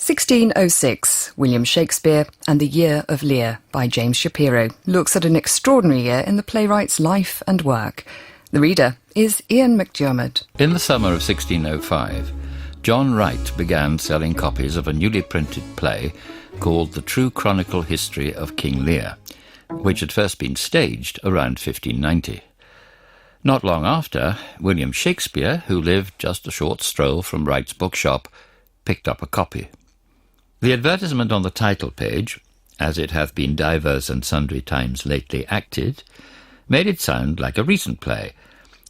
1606, William Shakespeare and the Year of Lear by James Shapiro looks at an extraordinary year in the playwright's life and work. The reader is Ian McDermott. In the summer of 1605, John Wright began selling copies of a newly printed play called The True Chronicle History of King Lear, which had first been staged around 1590. Not long after, William Shakespeare, who lived just a short stroll from Wright's bookshop, picked up a copy. The advertisement on the title page, as it hath been divers and sundry times lately acted, made it sound like a recent play,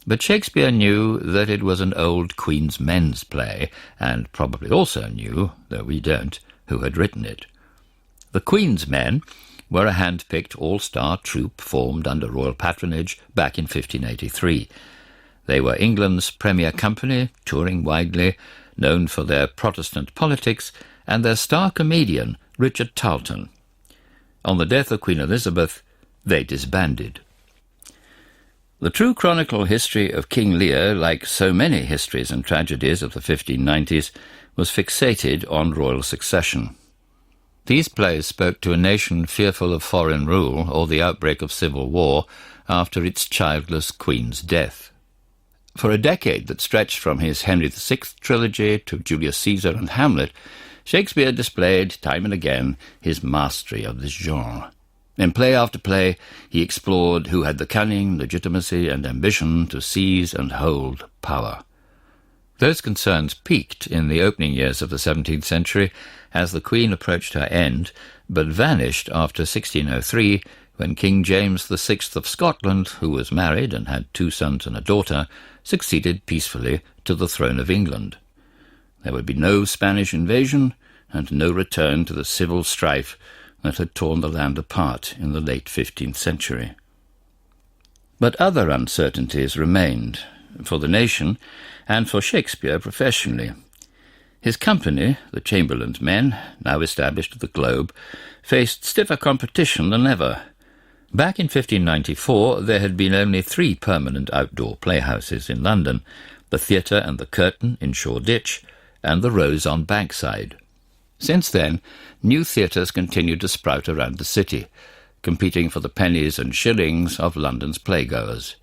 but Shakespeare knew that it was an old Queen's Men's play, and probably also knew, though we don't, who had written it. The Queen's Men were a hand-picked all-star troupe formed under royal patronage back in 1583. They were England's premier company, touring widely, known for their Protestant politics, and their star comedian, Richard Tarleton. On the death of Queen Elizabeth, they disbanded. The True Chronicle History of King Lear, like so many histories and tragedies of the 1590s, was fixated on royal succession. These plays spoke to a nation fearful of foreign rule or the outbreak of civil war after its childless queen's death. For a decade that stretched from his Henry VI trilogy to Julius Caesar and Hamlet, Shakespeare displayed time and again his mastery of this genre. In play after play, he explored who had the cunning, legitimacy, and ambition to seize and hold power. Those concerns peaked in the opening years of the 17th century as the Queen approached her end, but vanished after 1603, when King James VI of Scotland, who was married and had 2 sons and a daughter, succeeded peacefully to the throne of England. There would be no Spanish invasion and no return to the civil strife that had torn the land apart in the late 15th century. But other uncertainties remained, for the nation and for Shakespeare professionally. His company, the Chamberlain's Men, now established at the Globe, faced stiffer competition than ever. Back in 1594, there had been only 3 permanent outdoor playhouses in London, the Theatre and the Curtain in Shoreditch, and the Rose on Bankside. Since then, new theatres continued to sprout around the city, competing for the pennies and shillings of London's playgoers.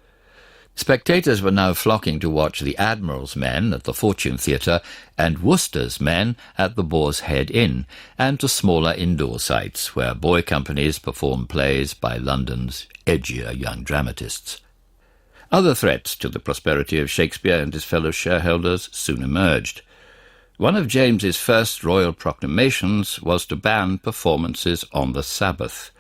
Spectators were now flocking to watch the Admiral's Men at the Fortune Theatre and Worcester's Men at the Boar's Head Inn, and to smaller indoor sites where boy companies performed plays by London's edgier young dramatists. Other threats to the prosperity of Shakespeare and his fellow shareholders soon emerged. One of James's first royal proclamations was to ban performances on the Sabbath.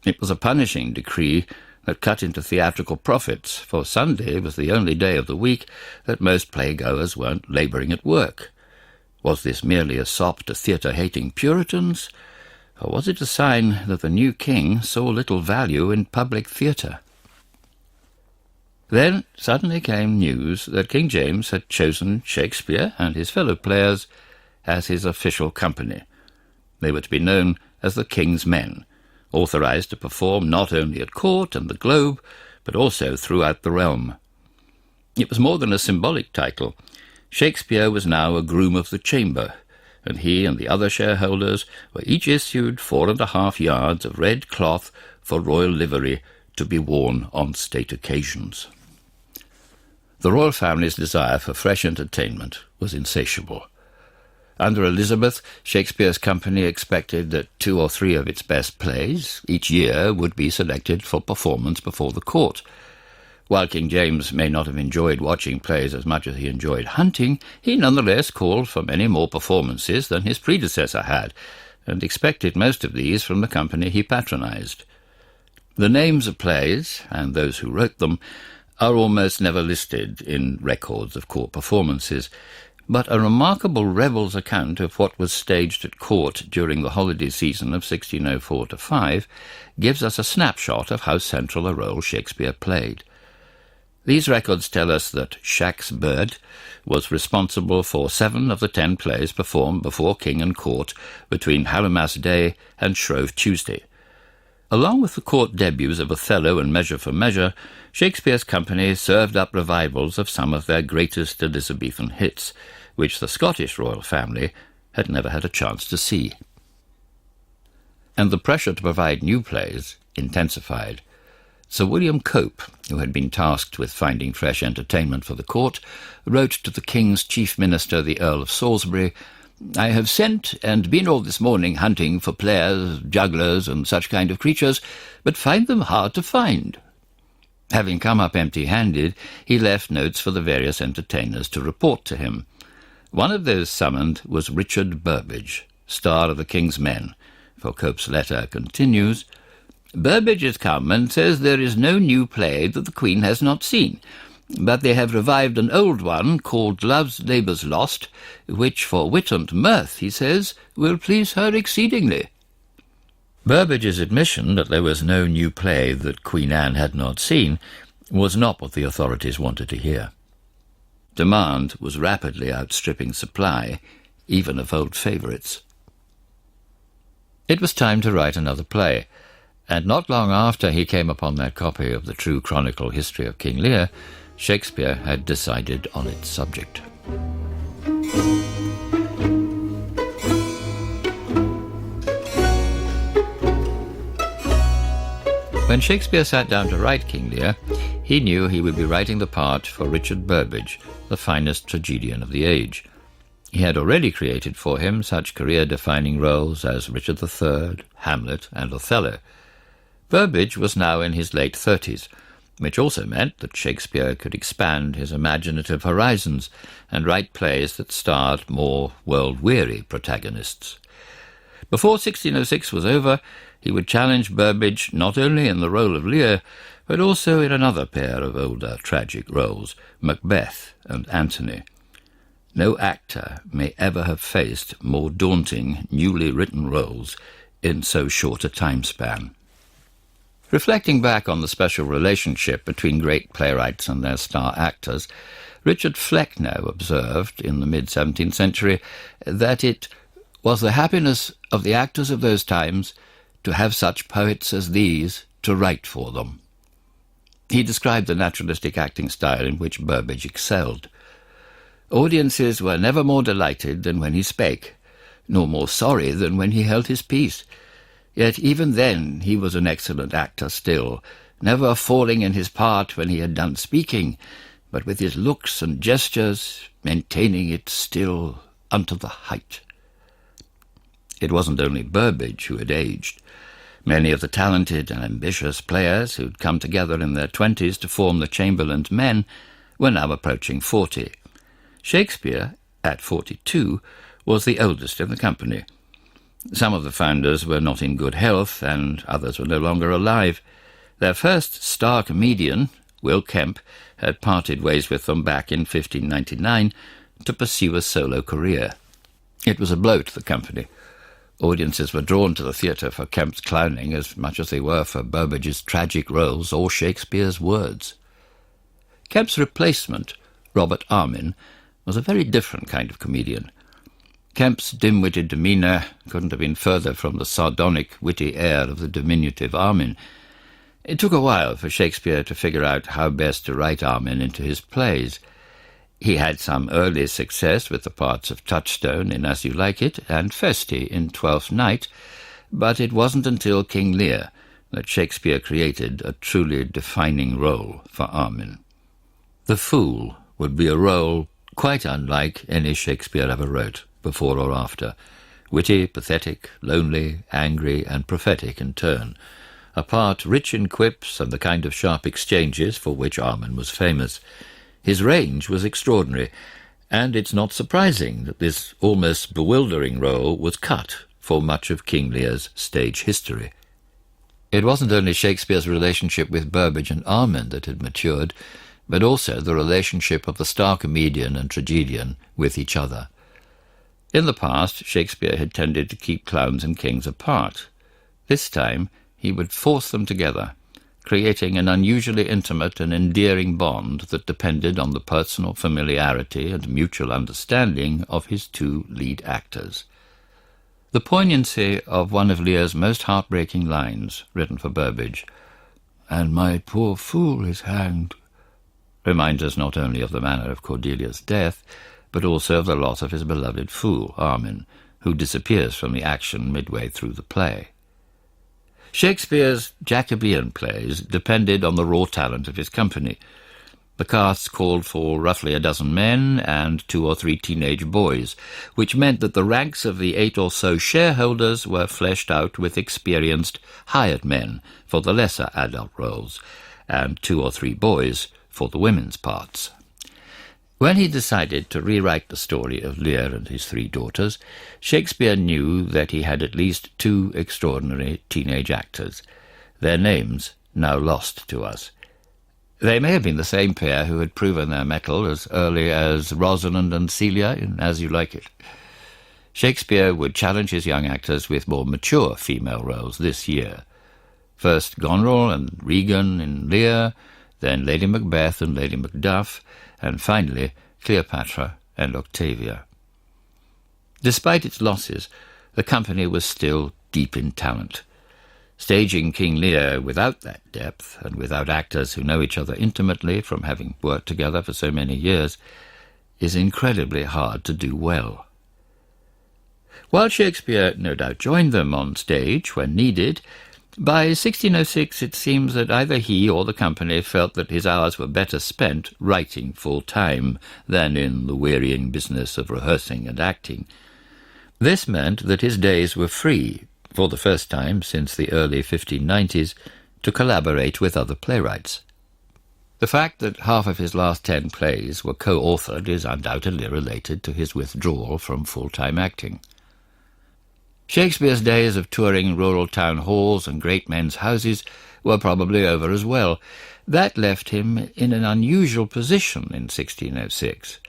It was a punishing decree that cut into theatrical profits, for Sunday was the only day of the week that most playgoers weren't labouring at work. Was this merely a sop to theatre-hating Puritans, or was it a sign that the new king saw little value in public theatre? Then suddenly came news that King James had chosen Shakespeare and his fellow players as his official company. They were to be known as the King's Men, authorised to perform not only at court and the Globe, but also throughout the realm. It was more than a symbolic title. Shakespeare was now a groom of the chamber, and he and the other shareholders were each issued 4.5 yards of red cloth for royal livery to be worn on state occasions. The royal family's desire for fresh entertainment was insatiable. Under Elizabeth, Shakespeare's company expected that 2 or 3 of its best plays each year would be selected for performance before the court. While King James may not have enjoyed watching plays as much as he enjoyed hunting, he nonetheless called for many more performances than his predecessor had, and expected most of these from the company he patronised. The names of plays, and those who wrote them, are almost never listed in records of court performances, but a remarkable Rebel's account of what was staged at court during the holiday season of 1604-5 gives us a snapshot of how central a role Shakespeare played. These records tell us that Shack's Bird was responsible for 7 of the 10 plays performed before king and court between Hallowmas Day and Shrove Tuesday. Along with the court debuts of Othello and Measure for Measure, Shakespeare's company served up revivals of some of their greatest Elizabethan hits, which the Scottish royal family had never had a chance to see. And the pressure to provide new plays intensified. Sir William Cope, who had been tasked with finding fresh entertainment for the court, wrote to the King's chief minister, the Earl of Salisbury, "I have sent and been all this morning hunting for players, jugglers, and such kind of creatures, but find them hard to find." Having come up empty-handed, he left notes for the various entertainers to report to him. One of those summoned was Richard Burbage, star of the King's Men, for Cope's letter continues, "Burbage is come and says there is no new play that the Queen has not seen, but they have revived an old one called Love's Labour's Lost, which for wit and mirth, he says, will please her exceedingly." Burbage's admission that there was no new play that Queen Anne had not seen was not what the authorities wanted to hear. Demand was rapidly outstripping supply, even of old favourites. It was time to write another play, and not long after he came upon that copy of the true chronicle history of King Lear, Shakespeare had decided on its subject. When Shakespeare sat down to write King Lear, he knew he would be writing the part for Richard Burbage, the finest tragedian of the age. He had already created for him such career-defining roles as Richard III, Hamlet, and Othello. Burbage was now in his late 30s, which also meant that Shakespeare could expand his imaginative horizons and write plays that starred more world-weary protagonists. Before 1606 was over, he would challenge Burbage not only in the role of Lear, but also in another pair of older tragic roles, Macbeth and Antony. No actor may ever have faced more daunting, newly written roles in so short a time span. Reflecting back on the special relationship between great playwrights and their star actors, Richard Flecknoe observed in the mid-17th century that it was the happiness of the actors of those times to have such poets as these to write for them. He described the naturalistic acting style in which Burbage excelled. Audiences were never more delighted than when he spake, nor more sorry than when he held his peace. Yet even then he was an excellent actor still, never falling in his part when he had done speaking, but with his looks and gestures maintaining it still unto the height. It wasn't only Burbage who had aged. Many of the talented and ambitious players who'd come together in their 20s to form the Chamberlain Men were now approaching 40. Shakespeare, at 42, was the oldest in the company. Some of the founders were not in good health, and others were no longer alive. Their first star comedian, Will Kemp, had parted ways with them back in 1599 to pursue a solo career. It was a blow to the company. Audiences were drawn to the theatre for Kemp's clowning as much as they were for Burbage's tragic roles or Shakespeare's words. Kemp's replacement, Robert Armin, was a very different kind of comedian. Kemp's dim-witted demeanour couldn't have been further from the sardonic, witty air of the diminutive Armin. It took a while for Shakespeare to figure out how best to write Armin into his plays. He had some early success with the parts of Touchstone in As You Like It and Feste in Twelfth Night, but it wasn't until King Lear that Shakespeare created a truly defining role for Armin. The Fool would be a role quite unlike any Shakespeare ever wrote, before or after. Witty, pathetic, lonely, angry, and prophetic in turn. A part rich in quips and the kind of sharp exchanges for which Armin was famous. His range was extraordinary, and it's not surprising that this almost bewildering role was cut for much of King Lear's stage history. It wasn't only Shakespeare's relationship with Burbage and Armin that had matured, but also the relationship of the star comedian and tragedian with each other. In the past, Shakespeare had tended to keep clowns and kings apart. This time, he would force them together, creating an unusually intimate and endearing bond that depended on the personal familiarity and mutual understanding of his two lead actors. The poignancy of one of Lear's most heartbreaking lines, written for Burbage, "And my poor fool is hanged," reminds us not only of the manner of Cordelia's death, but also of the lot of his beloved fool, Arman, who disappears from the action midway through the play. Shakespeare's Jacobean plays depended on the raw talent of his company. The casts called for roughly a dozen men and 2 or 3 teenage boys, which meant that the ranks of the 8 or so shareholders were fleshed out with experienced hired men for the lesser adult roles, and 2 or 3 boys for the women's parts. When he decided to rewrite the story of Lear and his 3 daughters, Shakespeare knew that he had at least 2 extraordinary teenage actors, their names now lost to us. They may have been the same pair who had proven their mettle as early as Rosalind and Celia in As You Like It. Shakespeare would challenge his young actors with more mature female roles this year. First Goneril and Regan in Lear, then Lady Macbeth and Lady Macduff, and finally Cleopatra and Octavia. Despite its losses, the company was still deep in talent. Staging King Lear without that depth, and without actors who know each other intimately from having worked together for so many years, is incredibly hard to do well. While Shakespeare no doubt joined them on stage when needed, by 1606 it seems that either he or the company felt that his hours were better spent writing full-time than in the wearying business of rehearsing and acting. This meant that his days were free, for the first time since the early 1590s, to collaborate with other playwrights. The fact that half of his last 10 plays were co-authored is undoubtedly related to his withdrawal from full-time acting. Shakespeare's days of touring rural town halls and great men's houses were probably over as well. That left him in an unusual position in 1606.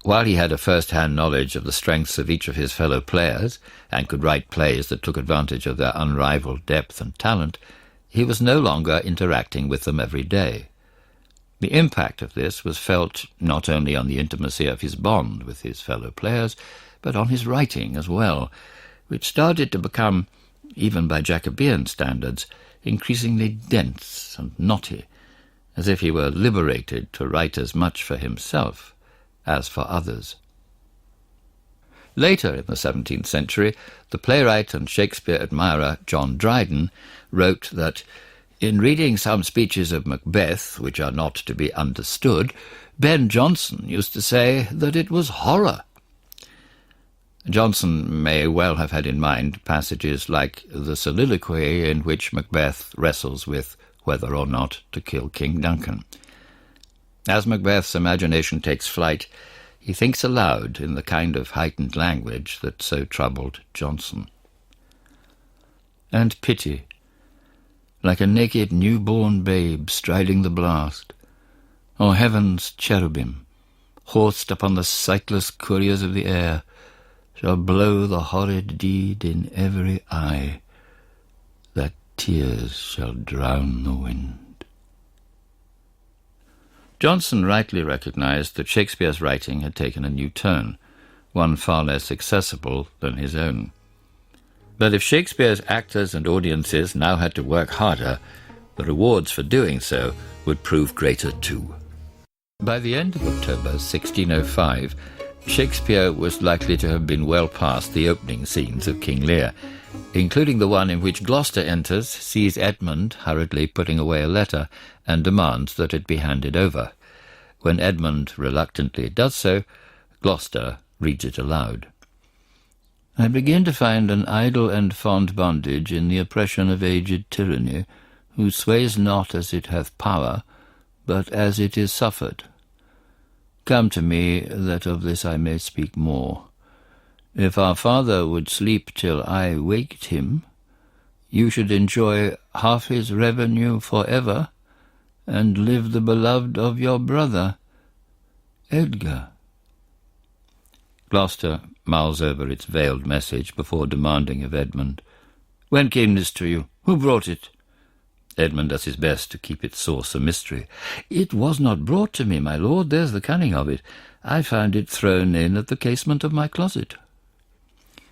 While he had a first-hand knowledge of the strengths of each of his fellow players, and could write plays that took advantage of their unrivalled depth and talent, he was no longer interacting with them every day. The impact of this was felt not only on the intimacy of his bond with his fellow players, but on his writing as well, which started to become, even by Jacobean standards, increasingly dense and knotty, as if he were liberated to write as much for himself as for others. Later in the 17th century, the playwright and Shakespeare admirer John Dryden wrote that, "In reading some speeches of Macbeth, which are not to be understood, Ben Jonson used to say that it was horror." Jonson may well have had in mind passages like the soliloquy in which Macbeth wrestles with whether or not to kill King Duncan. As Macbeth's imagination takes flight, he thinks aloud in the kind of heightened language that so troubled Jonson. And pity, like a naked newborn babe striding the blast, or heaven's cherubim, horsed upon the sightless couriers of the air, shall blow the horrid deed in every eye, that tears shall drown the wind. Jonson rightly recognized that Shakespeare's writing had taken a new turn, one far less accessible than his own. But if Shakespeare's actors and audiences now had to work harder, the rewards for doing so would prove greater too. By the end of October 1605, Shakespeare was likely to have been well past the opening scenes of King Lear, including the one in which Gloucester enters, sees Edmund hurriedly putting away a letter, and demands that it be handed over. When Edmund reluctantly does so, Gloucester reads it aloud. "I begin to find an idle and fond bondage in the oppression of aged tyranny, who sways not as it hath power, but as it is suffered. Come to me, that of this I may speak more. If our father would sleep till I waked him, you should enjoy half his revenue for ever, and live the beloved of your brother, Edgar." Gloucester mulls over its veiled message before demanding of Edmund, "When came this to you? Who brought it?" Edmund does his best to keep its source a mystery. "It was not brought to me, my lord, there's the cunning of it. I found it thrown in at the casement of my closet."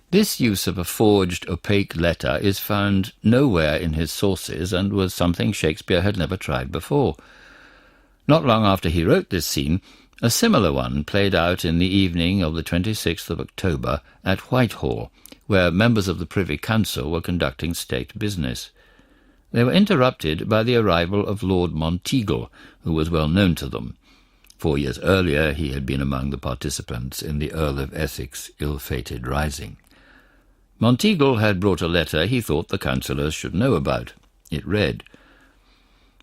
This use of a forged, opaque letter is found nowhere in his sources, and was something Shakespeare had never tried before. Not long after he wrote this scene, a similar one played out in the evening of the 26th of October at Whitehall, where members of the Privy Council were conducting state business. They were interrupted by the arrival of Lord Monteagle, who was well known to them. 4 years earlier he had been among the participants in the Earl of Essex ill-fated rising. Monteagle had brought a letter he thought the councillors should know about. It read,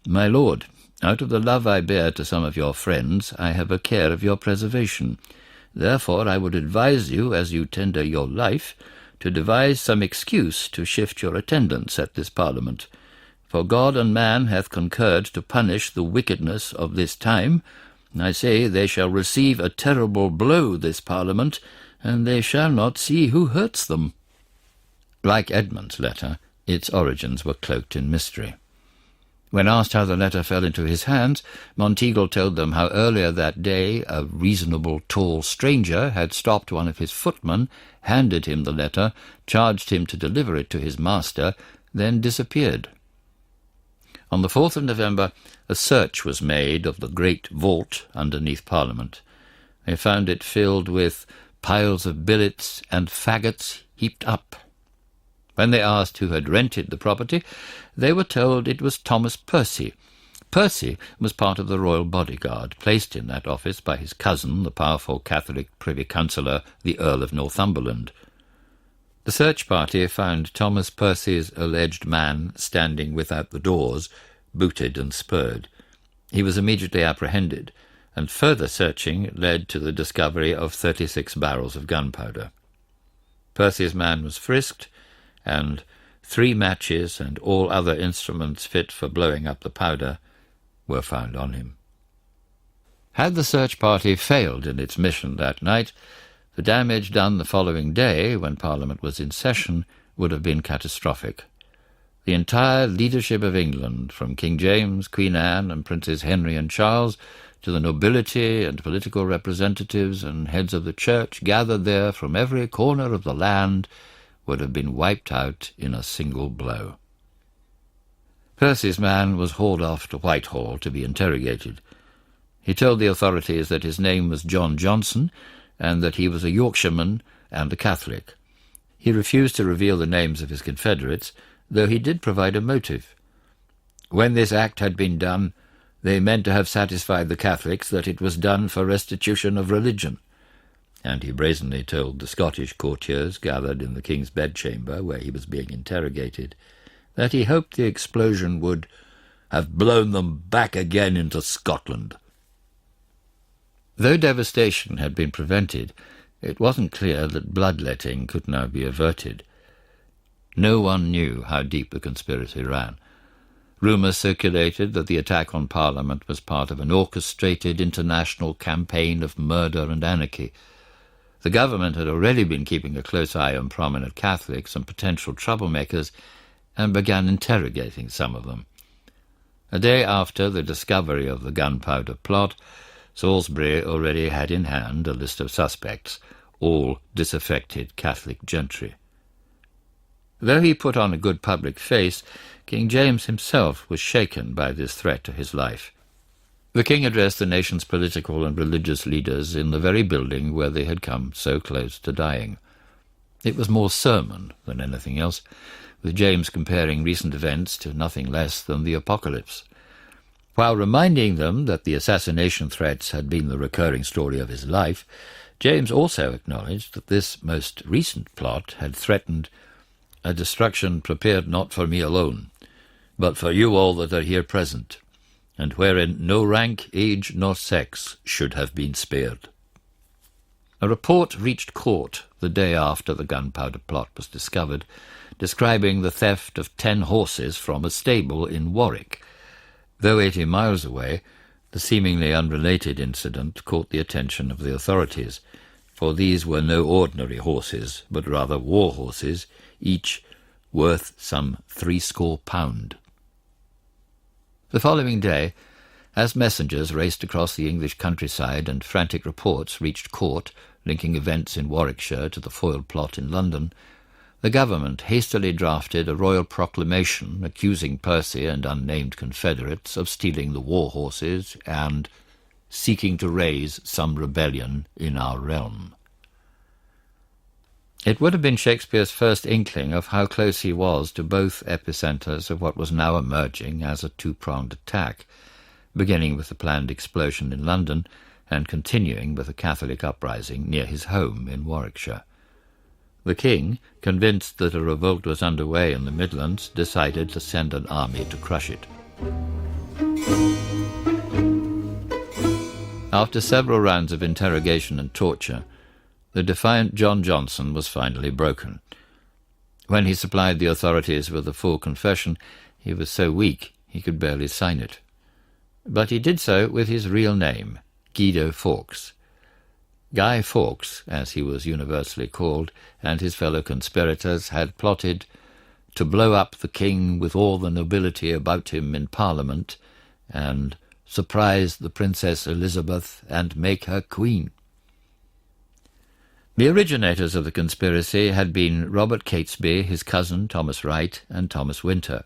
"My lord, out of the love I bear to some of your friends, I have a care of your preservation. Therefore I would advise you, as you tender your life, to devise some excuse to shift your attendance at this Parliament. For God and man hath concurred to punish the wickedness of this time. I say they shall receive a terrible blow this Parliament, and they shall not see who hurts them." Like Edmund's letter, its origins were cloaked in mystery. When asked how the letter fell into his hands, Monteagle told them how earlier that day a reasonable tall stranger had stopped one of his footmen, handed him the letter, charged him to deliver it to his master, then disappeared. On the 4th of November, a search was made of the great vault underneath Parliament. They found it filled with piles of billets and faggots heaped up. When they asked who had rented the property, they were told it was Thomas Percy. Percy was part of the royal bodyguard, placed in that office by his cousin, the powerful Catholic Privy Councillor, the Earl of Northumberland. The search party found Thomas Percy's alleged man standing without the doors, booted and spurred. He was immediately apprehended, and further searching led to the discovery of 36 barrels of gunpowder. Percy's man was frisked, and 3 matches and all other instruments fit for blowing up the powder were found on him. Had the search party failed in its mission that night, the damage done the following day, when Parliament was in session, would have been catastrophic. The entire leadership of England, from King James, Queen Anne, and Princes Henry and Charles, to the nobility and political representatives and heads of the church gathered there from every corner of the land, would have been wiped out in a single blow. Percy's man was hauled off to Whitehall to be interrogated. He told the authorities that his name was John Johnson, and that he was a Yorkshireman and a Catholic. He refused to reveal the names of his confederates, though he did provide a motive. When this act had been done, they meant to have satisfied the Catholics that it was done for restitution of religion, and he brazenly told the Scottish courtiers gathered in the king's bedchamber, where he was being interrogated, that he hoped the explosion would have blown them back again into Scotland. Though devastation had been prevented, it wasn't clear that bloodletting could now be averted. No one knew how deep the conspiracy ran. Rumours circulated that the attack on Parliament was part of an orchestrated international campaign of murder and anarchy. The government had already been keeping a close eye on prominent Catholics and potential troublemakers, and began interrogating some of them. A day after the discovery of the gunpowder plot, Salisbury already had in hand a list of suspects, all disaffected Catholic gentry. Though he put on a good public face, King James himself was shaken by this threat to his life. The king addressed the nation's political and religious leaders in the very building where they had come so close to dying. It was more sermon than anything else, with James comparing recent events to nothing less than the apocalypse. While reminding them that the assassination threats had been the recurring story of his life, James also acknowledged that this most recent plot had threatened a destruction prepared not for me alone, but for you all that are here present, and wherein no rank, age, nor sex should have been spared. A report reached court the day after the gunpowder plot was discovered, describing the theft of 10 horses from a stable in Warwick. Though 80 miles away, the seemingly unrelated incident caught the attention of the authorities, for these were no ordinary horses, but rather war horses, each worth some £60. The following day, as messengers raced across the English countryside and frantic reports reached court linking events in Warwickshire to the foiled plot in London, the government hastily drafted a royal proclamation accusing Percy and unnamed confederates of stealing the war horses and seeking to raise some rebellion in our realm. It would have been Shakespeare's first inkling of how close he was to both epicentres of what was now emerging as a two-pronged attack, beginning with the planned explosion in London and continuing with a Catholic uprising near his home in Warwickshire. The king, convinced that a revolt was underway in the Midlands, decided to send an army to crush it. After several rounds of interrogation and torture, the defiant John Johnson was finally broken. When he supplied the authorities with a full confession, he was so weak he could barely sign it. But he did so with his real name, Guido Fawkes. Guy Fawkes, as he was universally called, and his fellow conspirators had plotted to blow up the king with all the nobility about him in Parliament, and surprise the Princess Elizabeth and make her queen. The originators of the conspiracy had been Robert Catesby, his cousin Thomas Wright, and Thomas Winter.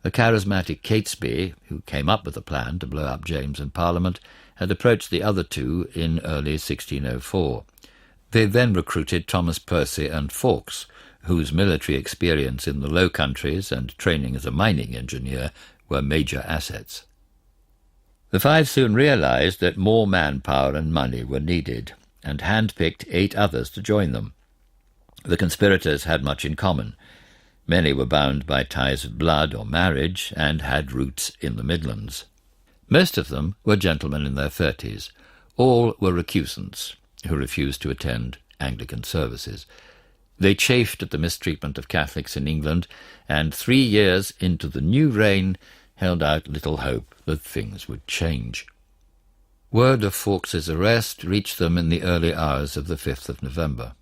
The charismatic Catesby, who came up with the plan to blow up James in Parliament, had approached the other two in early 1604. They then recruited Thomas Percy and Fawkes, whose military experience in the Low Countries and training as a mining engineer were major assets. The five soon realized that more manpower and money were needed, and hand-picked 8 others to join them. The conspirators had much in common. Many were bound by ties of blood or marriage, and had roots in the Midlands. Most of them were gentlemen in their 30s. All were recusants, who refused to attend Anglican services. They chafed at the mistreatment of Catholics in England, and 3 years into the new reign held out little hope that things would change. Word of Fawkes's arrest reached them in the early hours of the 5th of November.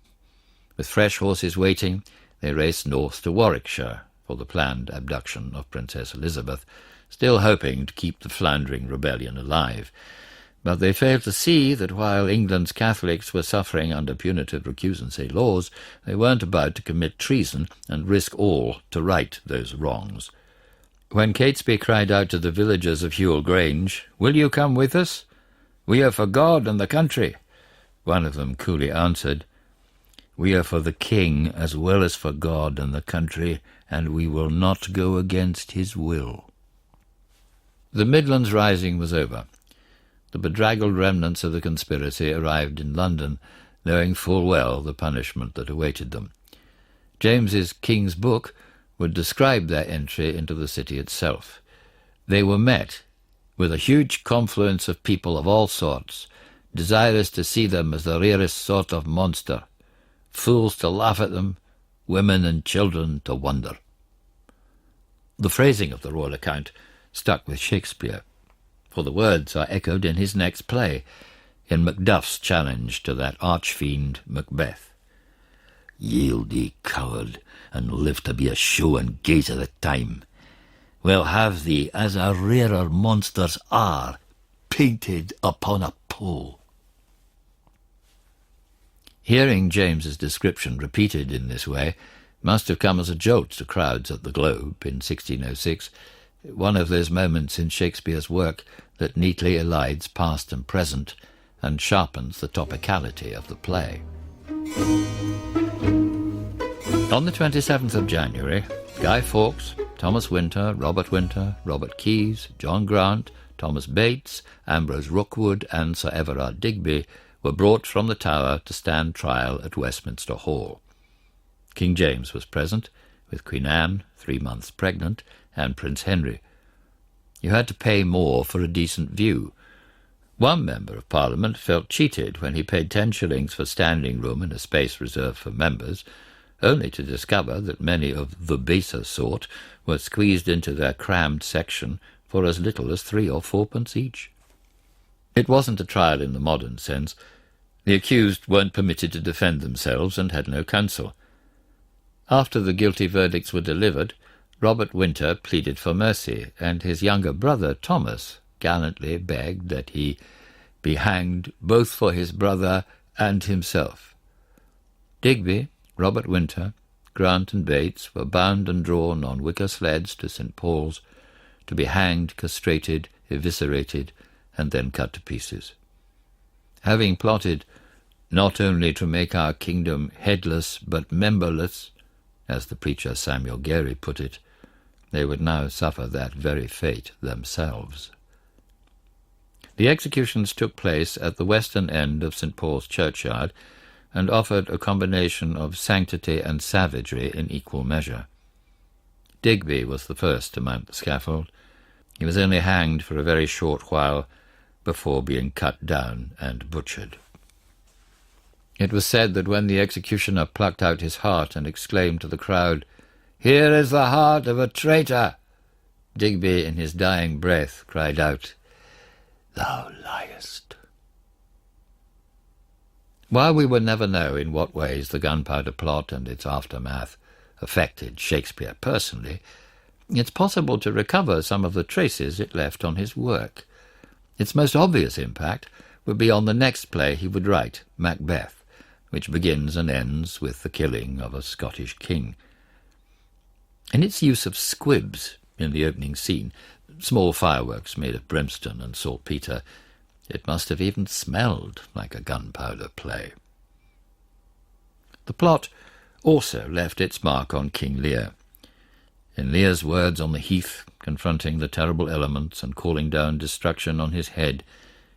With fresh horses waiting, they raced north to Warwickshire for the planned abduction of Princess Elizabeth, still hoping to keep the floundering rebellion alive. But they failed to see that while England's Catholics were suffering under punitive recusancy laws, they weren't about to commit treason and risk all to right those wrongs. When Catesby cried out to the villagers of Hewell Grange, "Will you come with us? We are for God and the country," one of them coolly answered, "We are for the king as well as for God and the country, and we will not go against his will." The Midlands Rising was over. The bedraggled remnants of the conspiracy arrived in London, knowing full well the punishment that awaited them. James's King's Book would describe their entry into the city itself. They were met with a huge confluence of people of all sorts, desirous to see them as the rarest sort of monster, fools to laugh at them, women and children to wonder. The phrasing of the royal account stuck with Shakespeare, for the words are echoed in his next play, in Macduff's challenge to that arch-fiend Macbeth. "Yield, ye coward, and live to be a show and gate of the time. We'll have thee, as our rarer monsters are, painted upon a pole." Hearing James's description repeated in this way must have come as a jolt to crowds at the Globe in 1606, one of those moments in Shakespeare's work that neatly elides past and present and sharpens the topicality of the play. On the 27th of January, Guy Fawkes, Thomas Winter, Robert Keyes, John Grant, Thomas Bates, Ambrose Rookwood, and Sir Everard Digby were brought from the Tower to stand trial at Westminster Hall. King James was present, with Queen Anne, 3 months pregnant, and Prince Henry. You had to pay more for a decent view. One member of Parliament felt cheated when he paid 10 shillings for standing room in a space reserved for members, only to discover that many of the baser sort were squeezed into their crammed section for as little as 3 or 4 pence each. It wasn't a trial in the modern sense. The accused weren't permitted to defend themselves and had no counsel. After the guilty verdicts were delivered, Robert Winter pleaded for mercy, and his younger brother Thomas gallantly begged that he be hanged both for his brother and himself. Digby, Robert Winter, Grant, and Bates were bound and drawn on wicker sleds to St. Paul's, to be hanged, castrated, eviscerated, and then cut to pieces. Having plotted not only to make our kingdom headless but memberless, as the preacher Samuel Gary put it, they would now suffer that very fate themselves. The executions took place at the western end of St. Paul's churchyard, and offered a combination of sanctity and savagery in equal measure. Digby was the first to mount the scaffold. He was only hanged for a very short while before being cut down and butchered. It was said that when the executioner plucked out his heart and exclaimed to the crowd, "Here is the heart of a traitor," Digby, in his dying breath, cried out, "Thou liest." While we will never know in what ways the gunpowder plot and its aftermath affected Shakespeare personally, it's possible to recover some of the traces it left on his work. Its most obvious impact would be on the next play he would write, Macbeth, which begins and ends with the killing of a Scottish king. In its use of squibs in the opening scene, small fireworks made of brimstone and saltpetre, it must have even smelled like a gunpowder play. The plot also left its mark on King Lear. In Lear's words on the heath, confronting the terrible elements and calling down destruction on his head,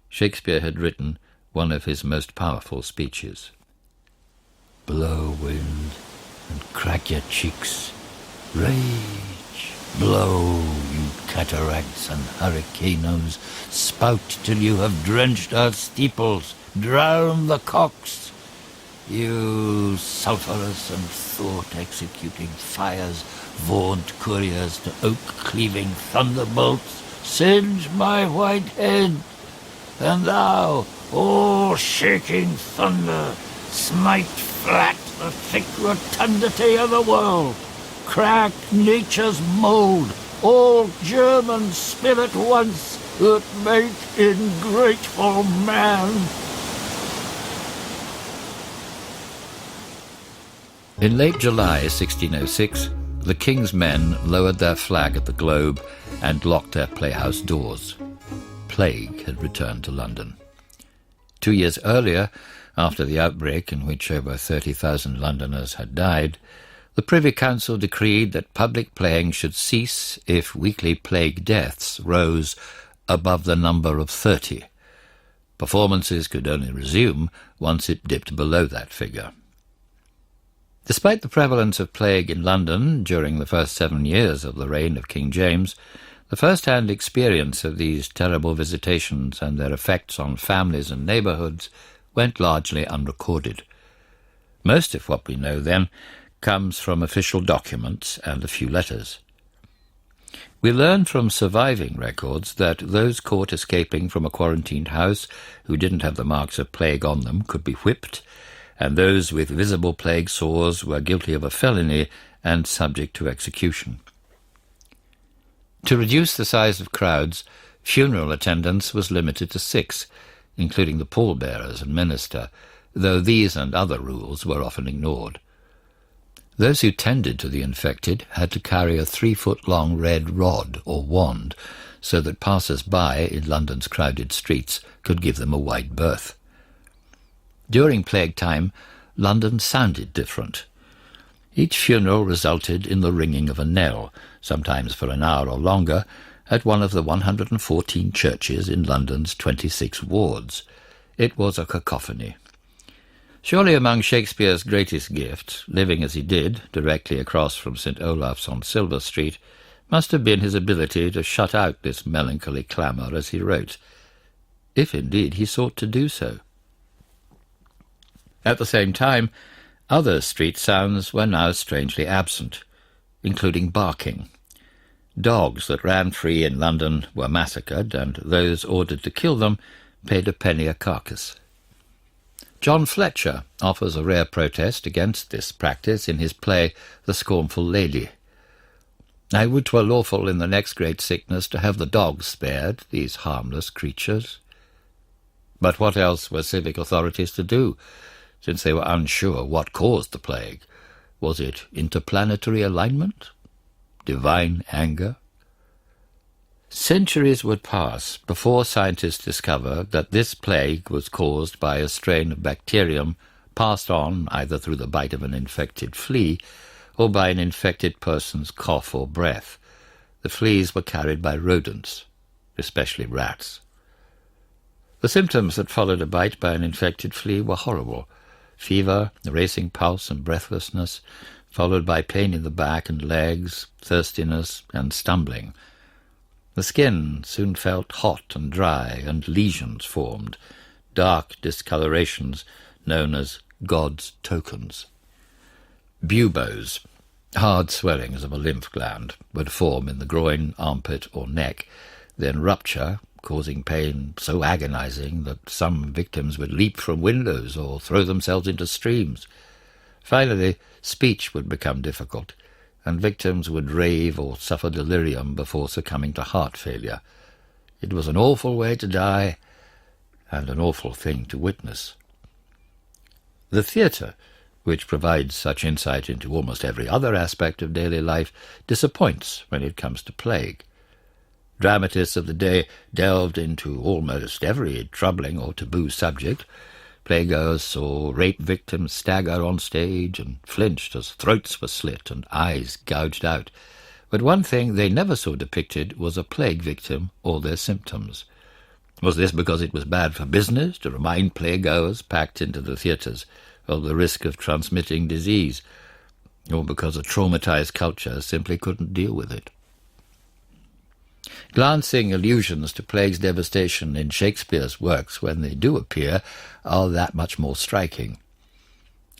Shakespeare had written one of his most powerful speeches. "Blow, wind, and crack your cheeks. Rage, blow, you cataracts and hurricanes. Spout till you have drenched our steeples. Drown the cocks. You sulphurous and thought-executing fires, vaunt couriers to oak-cleaving thunderbolts, singe my white head. And thou, all-shaking thunder, smite flat the thick rotundity of the world. Crack nature's mould, all German spill at once, that make ingrateful man." In late July 1606, the King's men lowered their flag at the Globe and locked their playhouse doors. Plague had returned to London. 2 years earlier, after the outbreak in which over 30,000 Londoners had died, the Privy Council decreed that public playing should cease if weekly plague deaths rose above the number of 30. Performances could only resume once it dipped below that figure. Despite the prevalence of plague in London during the first 7 years of the reign of King James, the first-hand experience of these terrible visitations and their effects on families and neighbourhoods went largely unrecorded. Most of what we know then comes from official documents and a few letters. We learn from surviving records that those caught escaping from a quarantined house who didn't have the marks of plague on them could be whipped, and those with visible plague sores were guilty of a felony and subject to execution. To reduce the size of crowds, funeral attendance was limited to 6, including the pallbearers and minister, though these and other rules were often ignored. Those who tended to the infected had to carry a 3-foot-long red rod or wand, so that passers-by in London's crowded streets could give them a wide berth. During plague time, London sounded different. Each funeral resulted in the ringing of a knell, sometimes for an hour or longer, at one of the 114 churches in London's 26 wards. It was a cacophony. Surely among Shakespeare's greatest gifts, living as he did, directly across from St. Olaf's on Silver Street, must have been his ability to shut out this melancholy clamour as he wrote, if indeed he sought to do so. At the same time, other street sounds were now strangely absent, including barking. Dogs that ran free in London were massacred, and those ordered to kill them paid a penny a carcass. John Fletcher offers a rare protest against this practice in his play The Scornful Lady. "I would 'twere lawful in the next great sickness to have the dogs spared, these harmless creatures." But what else were civic authorities to do, since they were unsure what caused the plague, Was it interplanetary alignment? Divine anger? Centuries would pass before scientists discovered that this plague was caused by a strain of bacterium passed on either through the bite of an infected flea or by an infected person's cough or breath. The fleas were carried by rodents, especially rats. The symptoms that followed a bite by an infected flea were horrible: fever, a racing pulse and breathlessness, followed by pain in the back and legs, thirstiness, and stumbling. The skin soon felt hot and dry, and lesions formed, dark discolorations known as God's tokens. Buboes, hard swellings of a lymph gland, would form in the groin, armpit, or neck, then rupture, causing pain so agonizing that some victims would leap from windows or throw themselves into streams. Finally, speech would become difficult, and victims would rave or suffer delirium before succumbing to heart failure. It was an awful way to die, and an awful thing to witness. The theatre, which provides such insight into almost every other aspect of daily life, disappoints when it comes to plague. Dramatists of the day delved into almost every troubling or taboo subject. Playgoers saw rape victims stagger on stage and flinched as throats were slit and eyes gouged out. But one thing they never saw depicted was a plague victim or their symptoms. Was this because it was bad for business to remind playgoers packed into the theatres of the risk of transmitting disease, or because a traumatized culture simply couldn't deal with it? Glancing allusions to plague's devastation in Shakespeare's works, when they do appear, are that much more striking.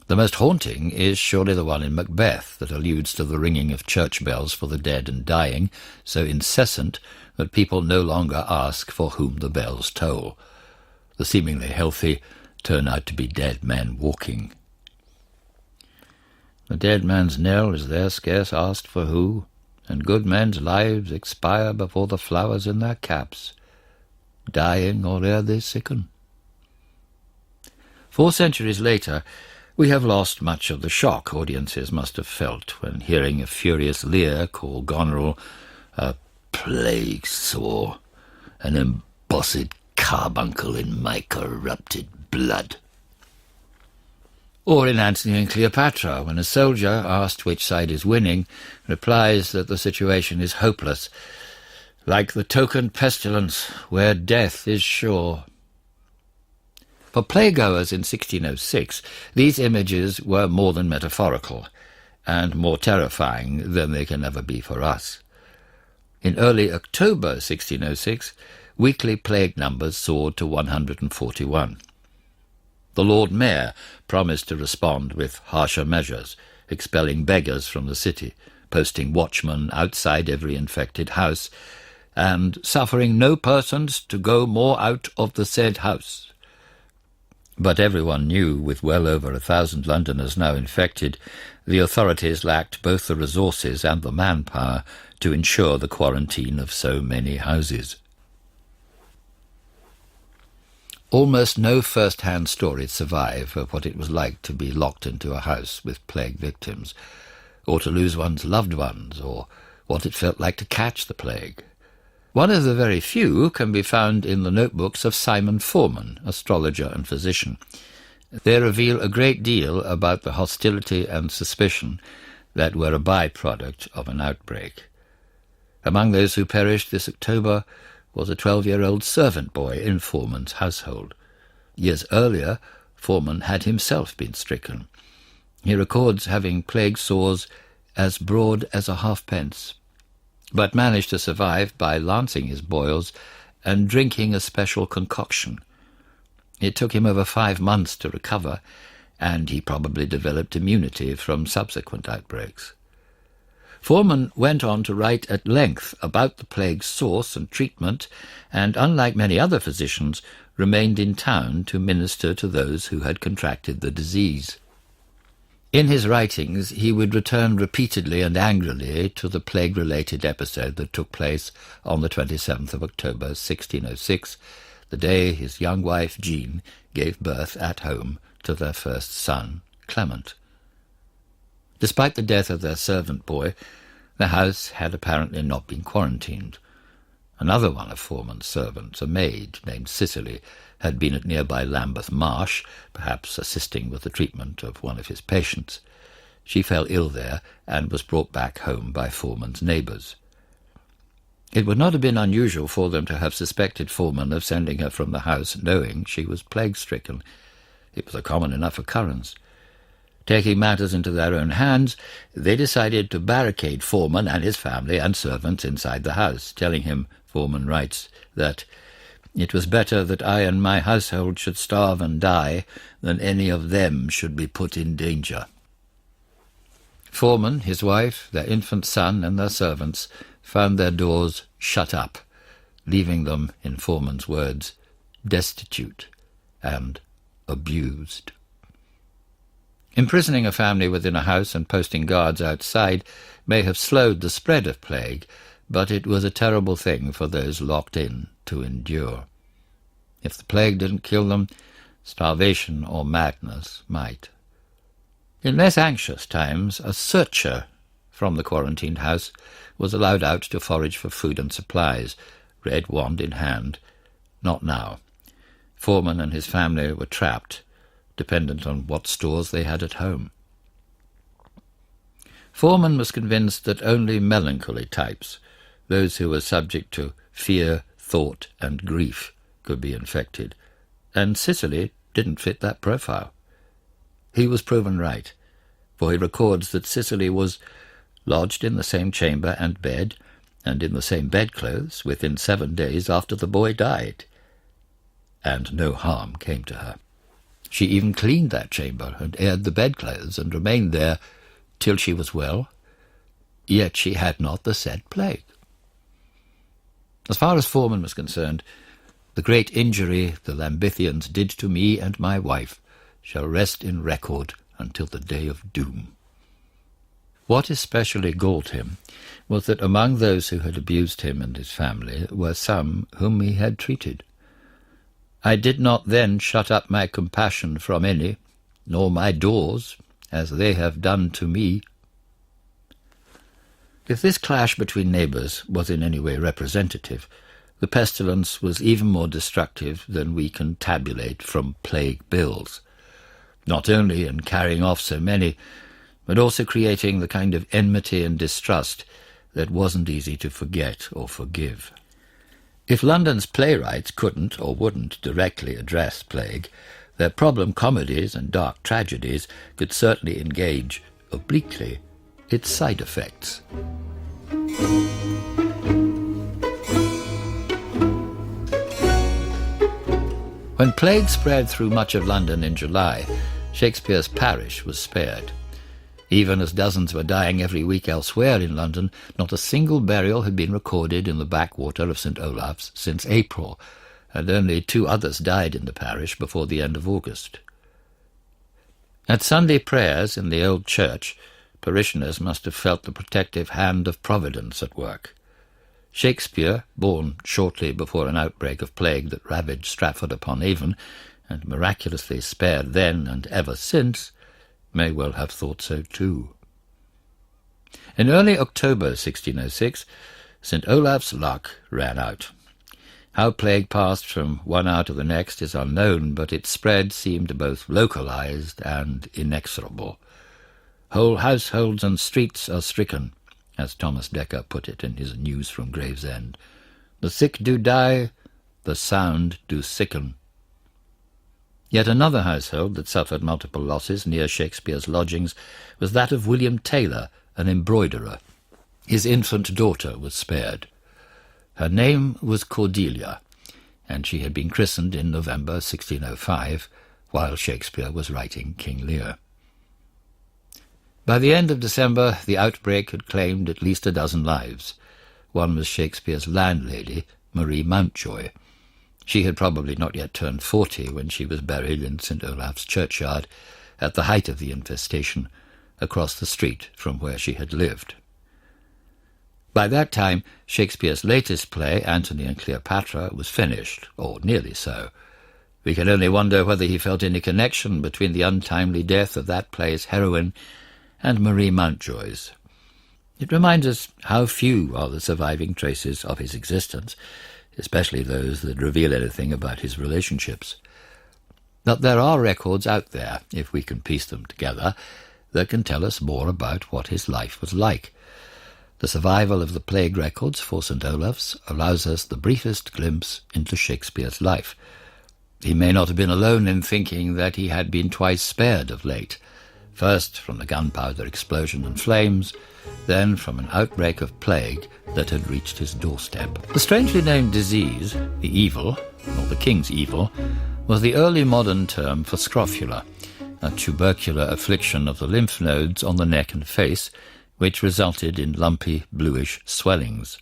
The most haunting is surely the one in Macbeth that alludes to the ringing of church bells for the dead and dying, so incessant that people no longer ask for whom the bells toll. The seemingly healthy turn out to be dead men walking. The dead man's knell is there scarce asked for who, and good men's lives expire before the flowers in their caps, dying or ere they sicken. 4 centuries later, we have lost much of the shock audiences must have felt when hearing a furious Lear call Goneril a plague sore, an embossed carbuncle in my corrupted blood. Or in Antony and Cleopatra, when a soldier, asked which side is winning, replies that the situation is hopeless, like the token pestilence where death is sure. For playgoers in 1606, these images were more than metaphorical, and more terrifying than they can ever be for us. In early October 1606, weekly plague numbers soared to 141. The Lord Mayor promised to respond with harsher measures, expelling beggars from the city, posting watchmen outside every infected house, and suffering no persons to go more out of the said house. But everyone knew, with well over 1,000 Londoners now infected, the authorities lacked both the resources and the manpower to ensure the quarantine of so many houses. Almost no first-hand stories survive of what it was like to be locked into a house with plague victims, or to lose one's loved ones, or what it felt like to catch the plague. One of the very few can be found in the notebooks of Simon Foreman, astrologer and physician. They reveal a great deal about the hostility and suspicion that were a byproduct of an outbreak. Among those who perished this October was a 12-year-old servant boy in Foreman's household. Years earlier, Foreman had himself been stricken. He records having plague sores as broad as a halfpence, but managed to survive by lancing his boils and drinking a special concoction. It took him over 5 months to recover, and he probably developed immunity from subsequent outbreaks. Foreman went on to write at length about the plague's source and treatment, and, unlike many other physicians, remained in town to minister to those who had contracted the disease. In his writings, he would return repeatedly and angrily to the plague-related episode that took place on the 27th of October 1606, the day his young wife Jean gave birth at home to their first son, Clement. Despite the death of their servant boy, the house had apparently not been quarantined. Another one of Foreman's servants, a maid named Cicely, had been at nearby Lambeth Marsh, perhaps assisting with the treatment of one of his patients. She fell ill there and was brought back home by Foreman's neighbours. It would not have been unusual for them to have suspected Foreman of sending her from the house knowing she was plague-stricken. It was a common enough occurrence. Taking matters into their own hands, they decided to barricade Foreman and his family and servants inside the house, telling him, Foreman writes, that it was better that I and my household should starve and die than any of them should be put in danger. Foreman, his wife, their infant son, and their servants found their doors shut up, leaving them, in Foreman's words, destitute and abused. Imprisoning a family within a house and posting guards outside may have slowed the spread of plague, but it was a terrible thing for those locked in to endure. If the plague didn't kill them, starvation or madness might. In less anxious times, a searcher from the quarantined house was allowed out to forage for food and supplies, red wand in hand. Not now. Foreman and his family were trapped, dependent on what stores they had at home. Foreman was convinced that only melancholy types, those who were subject to fear, thought, and grief, could be infected, and Cicely didn't fit that profile. He was proven right, for he records that Cicely was lodged in the same chamber and bed, and in the same bedclothes within 7 days after the boy died, and no harm came to her. She even cleaned that chamber and aired the bedclothes and remained there till she was well, yet she had not the said plague. As far as Foreman was concerned, the great injury the Lambithians did to me and my wife shall rest in record until the day of doom. What especially galled him was that among those who had abused him and his family were some whom he had treated. I did not then shut up my compassion from any, nor my doors, as they have done to me. If this clash between neighbours was in any way representative, the pestilence was even more destructive than we can tabulate from plague bills, not only in carrying off so many, but also creating the kind of enmity and distrust that wasn't easy to forget or forgive. If London's playwrights couldn't or wouldn't directly address plague, their problem comedies and dark tragedies could certainly engage, obliquely, its side effects. When plague spread through much of London in July, Shakespeare's parish was spared. Even as dozens were dying every week elsewhere in London, not a single burial had been recorded in the backwater of St. Olave's since April, and only 2 others died in the parish before the end of August. At Sunday prayers in the old church, parishioners must have felt the protective hand of Providence at work. Shakespeare, born shortly before an outbreak of plague that ravaged Stratford-upon-Avon, and miraculously spared then and ever since, may well have thought so too. In early October 1606, St. Olave's luck ran out. How plague passed from one hour to the next is unknown, but its spread seemed both localized and inexorable. Whole households and streets are stricken, as Thomas Dekker put it in his News from Gravesend. The sick do die, the sound do sicken. Yet another household that suffered multiple losses near Shakespeare's lodgings was that of William Taylor, an embroiderer. His infant daughter was spared. Her name was Cordelia, and she had been christened in November 1605, while Shakespeare was writing King Lear. By the end of December, the outbreak had claimed at least a dozen lives. One was Shakespeare's landlady, Marie Mountjoy. She had probably not yet turned 40 when she was buried in St. Olave's churchyard, at the height of the infestation, across the street from where she had lived. By that time, Shakespeare's latest play, Antony and Cleopatra, was finished, or nearly so. We can only wonder whether he felt any connection between the untimely death of that play's heroine and Marie Mountjoy's. It reminds us how few are the surviving traces of his existence, especially those that reveal anything about his relationships. But there are records out there, if we can piece them together, that can tell us more about what his life was like. The survival of the plague records for St. Olave's allows us the briefest glimpse into Shakespeare's life. He may not have been alone in thinking that he had been twice spared of late, first from the gunpowder explosion and flames, then from an outbreak of plague that had reached his doorstep. The strangely named disease, the evil, or the king's evil, was the early modern term for scrofula, a tubercular affliction of the lymph nodes on the neck and face, which resulted in lumpy, bluish swellings.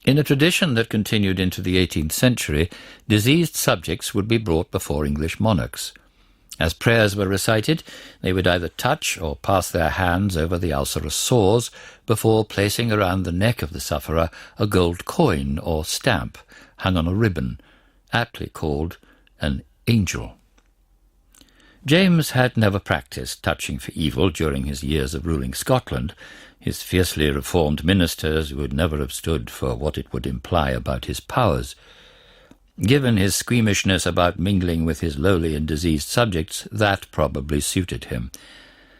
In a tradition that continued into the 18th century, diseased subjects would be brought before English monarchs. As prayers were recited, they would either touch or pass their hands over the ulcerous sores before placing around the neck of the sufferer a gold coin or stamp hung on a ribbon, aptly called an angel. James had never practised touching for evil during his years of ruling Scotland. His fiercely reformed ministers would never have stood for what it would imply about his powers. Given his squeamishness about mingling with his lowly and diseased subjects, that probably suited him.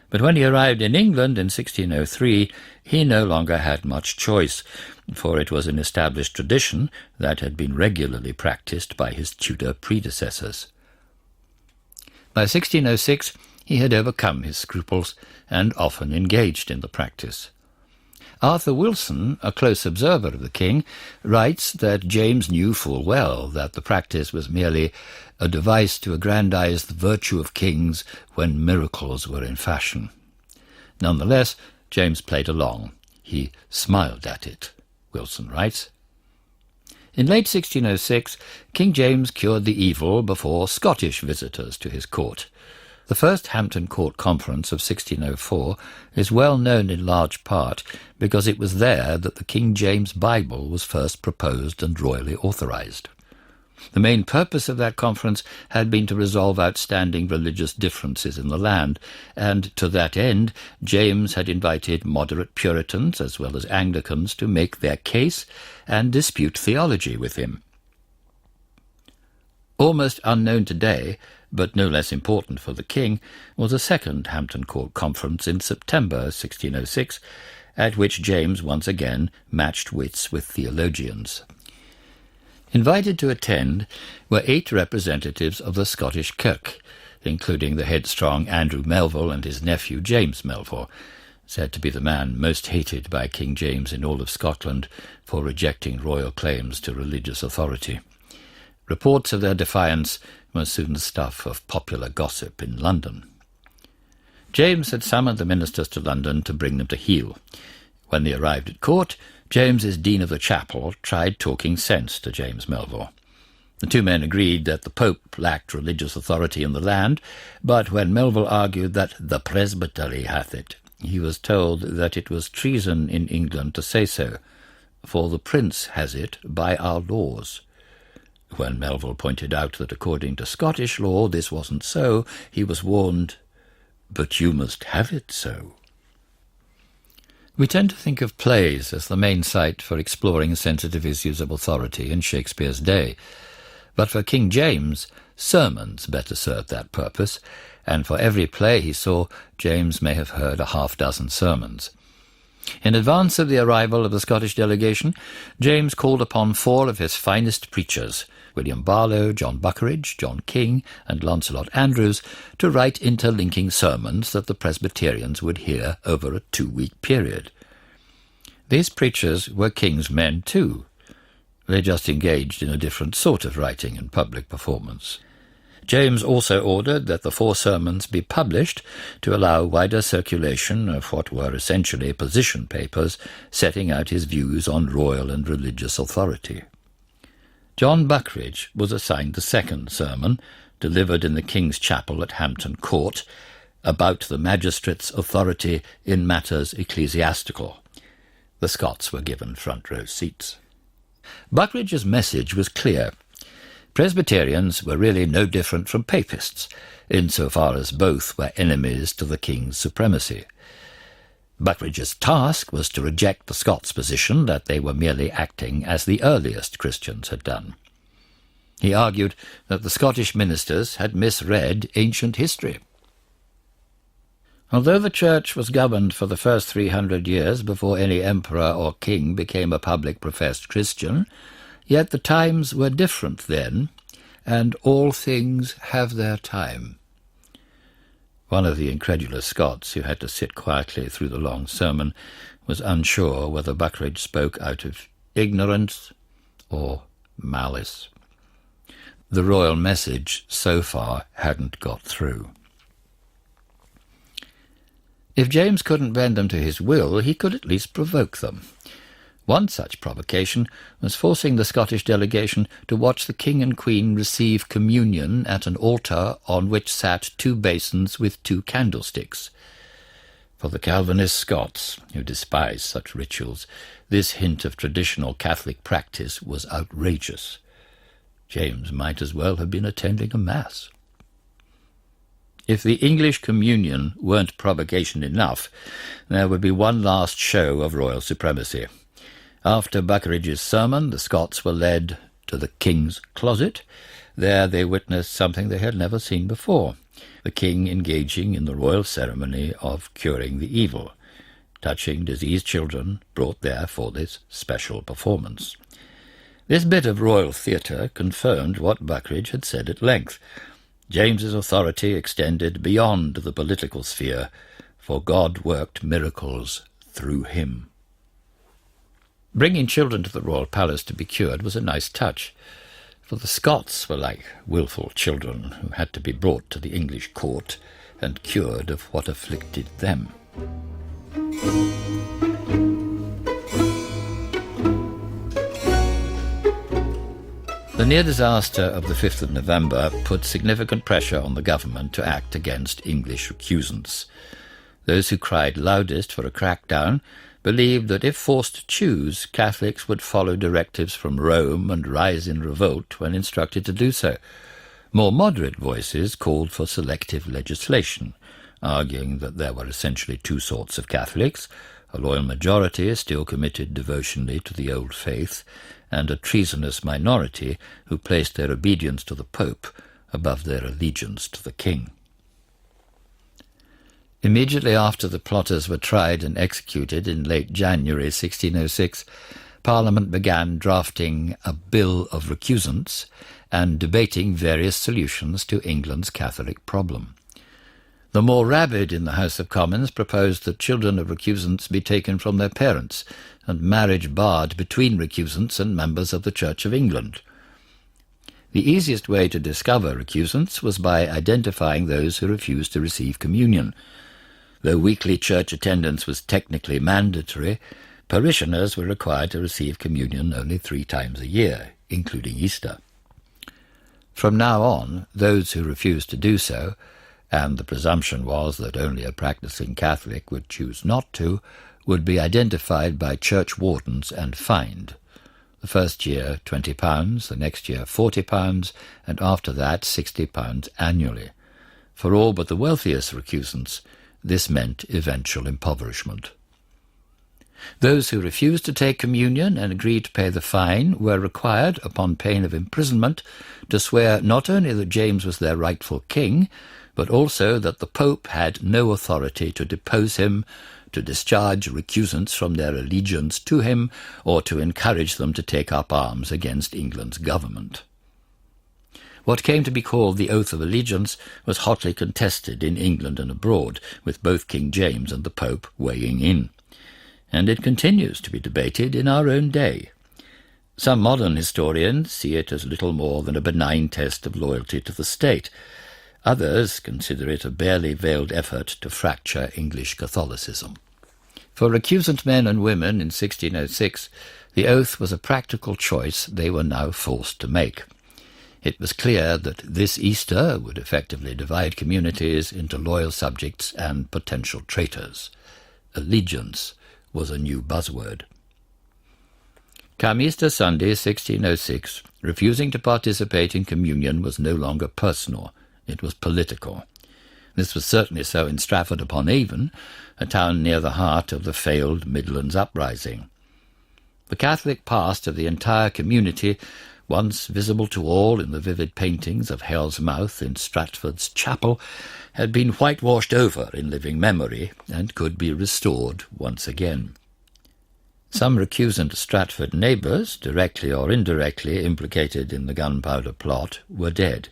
But when he arrived in England in 1603, he no longer had much choice, for it was an established tradition that had been regularly practised by his Tudor predecessors. By 1606, he had overcome his scruples and often engaged in the practice. Arthur Wilson, a close observer of the king, writes that James knew full well that the practice was merely a device to aggrandize the virtue of kings when miracles were in fashion. Nonetheless, James played along. He smiled at it, Wilson writes. In late 1606, King James cured the evil before Scottish visitors to his court. The first Hampton Court Conference of 1604 is well known in large part because it was there that the King James Bible was first proposed and royally authorized. The main purpose of that conference had been to resolve outstanding religious differences in the land, and to that end James had invited moderate Puritans as well as Anglicans to make their case and dispute theology with him. Almost unknown today, but no less important for the king, was a second Hampton Court Conference in September 1606, at which James once again matched wits with theologians. Invited to attend were 8 representatives of the Scottish Kirk, including the headstrong Andrew Melville and his nephew James Melville, said to be the man most hated by King James in all of Scotland for rejecting royal claims to religious authority. Reports of their defiance were soon the stuff of popular gossip in London. James had summoned the ministers to London to bring them to heel. When they arrived at court, James's Dean of the Chapel tried talking sense to James Melville. The two men agreed that the Pope lacked religious authority in the land, but when Melville argued that the presbytery hath it, he was told that it was treason in England to say so, for the prince has it by our laws. When Melville pointed out that according to Scottish law this wasn't so, he was warned, "But you must have it so." We tend to think of plays as the main site for exploring sensitive issues of authority in Shakespeare's day. But for King James, sermons better served that purpose, and for every play he saw, James may have heard a half-dozen sermons. In advance of the arrival of the Scottish delegation, James called upon 4 of his finest preachers, William Barlow, John Buckeridge, John King, and Lancelot Andrews, to write interlinking sermons that the Presbyterians would hear over a 2-week period. These preachers were king's men too. They just engaged in a different sort of writing and public performance. James also ordered that the 4 sermons be published to allow wider circulation of what were essentially position papers setting out his views on royal and religious authority. John Buckeridge was assigned the second sermon, delivered in the King's Chapel at Hampton Court, about the magistrate's authority in matters ecclesiastical. The Scots were given front row seats. Buckeridge's message was clear. Presbyterians were really no different from papists, insofar as both were enemies to the king's supremacy. Buckridge's task was to reject the Scots' position that they were merely acting as the earliest Christians had done. He argued that the Scottish ministers had misread ancient history. Although the Church was governed for the first 300 years before any emperor or king became a public professed Christian, yet the times were different then, and all things have their time. One of the incredulous Scots, who had to sit quietly through the long sermon, was unsure whether Buckridge spoke out of ignorance or malice. The royal message so far hadn't got through. If James couldn't bend them to his will, he could at least provoke them. One such provocation was forcing the Scottish delegation to watch the King and Queen receive communion at an altar on which sat 2 basins with 2 candlesticks. For the Calvinist Scots, who despised such rituals, this hint of traditional Catholic practice was outrageous. James might as well have been attending a mass. If the English communion weren't provocation enough, there would be one last show of royal supremacy. After Buckridge's sermon, the Scots were led to the king's closet. There they witnessed something they had never seen before, the king engaging in the royal ceremony of curing the evil, touching diseased children brought there for this special performance. This bit of royal theatre confirmed what Buckridge had said at length. James's authority extended beyond the political sphere, for God worked miracles through him. Bringing children to the royal palace to be cured was a nice touch, for the Scots were like wilful children who had to be brought to the English court and cured of what afflicted them. The near disaster of the 5th of November put significant pressure on the government to act against English recusants. Those who cried loudest for a crackdown believed that if forced to choose, Catholics would follow directives from Rome and rise in revolt when instructed to do so. More moderate voices called for selective legislation, arguing that there were essentially 2 sorts of Catholics, a loyal majority still committed devotionally to the old faith, and a treasonous minority who placed their obedience to the Pope above their allegiance to the King. Immediately after the plotters were tried and executed in late January 1606, Parliament began drafting a Bill of Recusants and debating various solutions to England's Catholic problem. The more rabid in the House of Commons proposed that children of recusants be taken from their parents and marriage barred between recusants and members of the Church of England. The easiest way to discover recusants was by identifying those who refused to receive communion. Though weekly church attendance was technically mandatory, parishioners were required to receive communion only 3 times a year, including Easter. From now on, those who refused to do so, and the presumption was that only a practicing Catholic would choose not to, would be identified by church wardens and fined. The first year £20, the next year £40, and after that £60 annually. For all but the wealthiest recusants, this meant eventual impoverishment. Those who refused to take communion and agreed to pay the fine were required, upon pain of imprisonment, to swear not only that James was their rightful king, but also that the Pope had no authority to depose him, to discharge recusants from their allegiance to him, or to encourage them to take up arms against England's government. What came to be called the Oath of Allegiance was hotly contested in England and abroad, with both King James and the Pope weighing in. And it continues to be debated in our own day. Some modern historians see it as little more than a benign test of loyalty to the state. Others consider it a barely veiled effort to fracture English Catholicism. For recusant men and women in 1606, the oath was a practical choice they were now forced to make. It was clear that this Easter would effectively divide communities into loyal subjects and potential traitors. Allegiance was a new buzzword. Come Easter Sunday, 1606, refusing to participate in communion was no longer personal, it was political. This was certainly so in Stratford-upon-Avon, a town near the heart of the failed Midlands uprising. The Catholic past of the entire community, once visible to all in the vivid paintings of Hell's Mouth in Stratford's chapel, had been whitewashed over in living memory and could be restored once again. Some recusant Stratford neighbours, directly or indirectly implicated in the gunpowder plot, were dead.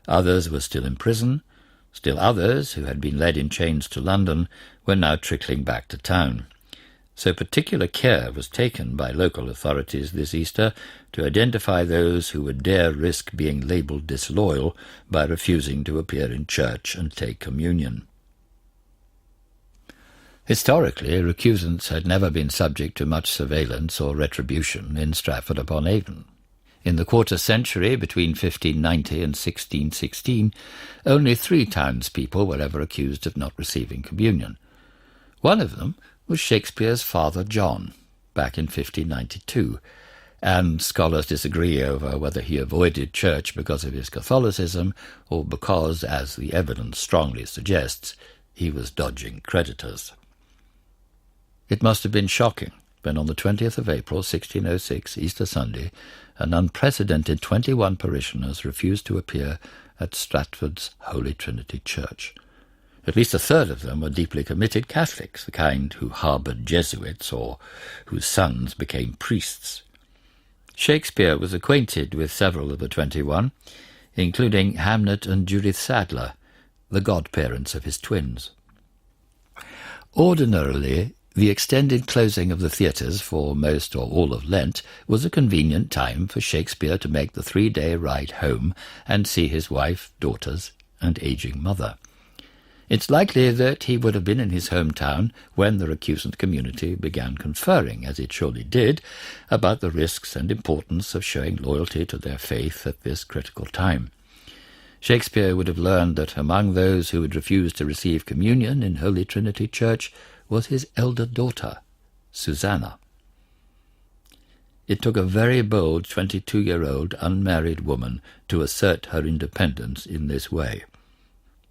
Others were still in prison. Still others, who had been led in chains to London, were now trickling back to town. So particular care was taken by local authorities this Easter to identify those who would dare risk being labelled disloyal by refusing to appear in church and take communion. Historically, recusants had never been subject to much surveillance or retribution in Stratford-upon-Avon. In the quarter-century between 1590 and 1616, only 3 townspeople were ever accused of not receiving communion. One of them was Shakespeare's father John, back in 1592, and scholars disagree over whether he avoided church because of his Catholicism or because, as the evidence strongly suggests, he was dodging creditors. It must have been shocking when on the 20th of April 1606, Easter Sunday, an unprecedented 21 parishioners refused to appear at Stratford's Holy Trinity Church. At least a third of them were deeply committed Catholics, the kind who harboured Jesuits or whose sons became priests. Shakespeare was acquainted with several of the 21, including Hamnet and Judith Sadler, the godparents of his twins. Ordinarily, the extended closing of the theatres for most or all of Lent was a convenient time for Shakespeare to make the 3-day ride home and see his wife, daughters, and ageing mother. It's likely that he would have been in his hometown when the recusant community began conferring, as it surely did, about the risks and importance of showing loyalty to their faith at this critical time. Shakespeare would have learned that among those who would refuse to receive communion in Holy Trinity Church was his elder daughter, Susanna. It took a very bold 22-year-old unmarried woman to assert her independence in this way.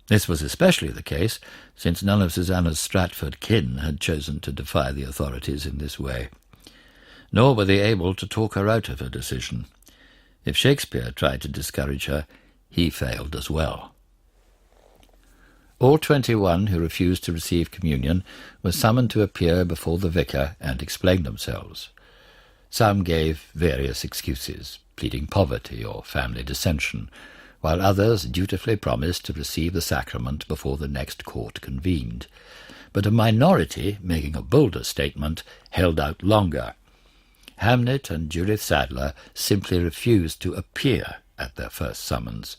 This was especially the case since none of Susanna's Stratford kin had chosen to defy the authorities in this way. Nor were they able to talk her out of her decision. If Shakespeare tried to discourage her, he failed as well. All 21 who refused to receive communion were summoned to appear before the vicar and explain themselves. Some gave various excuses, pleading poverty or family dissension, while others dutifully promised to receive the sacrament before the next court convened. But a minority, making a bolder statement, held out longer. Hamnet and Judith Sadler simply refused to appear at their first summons.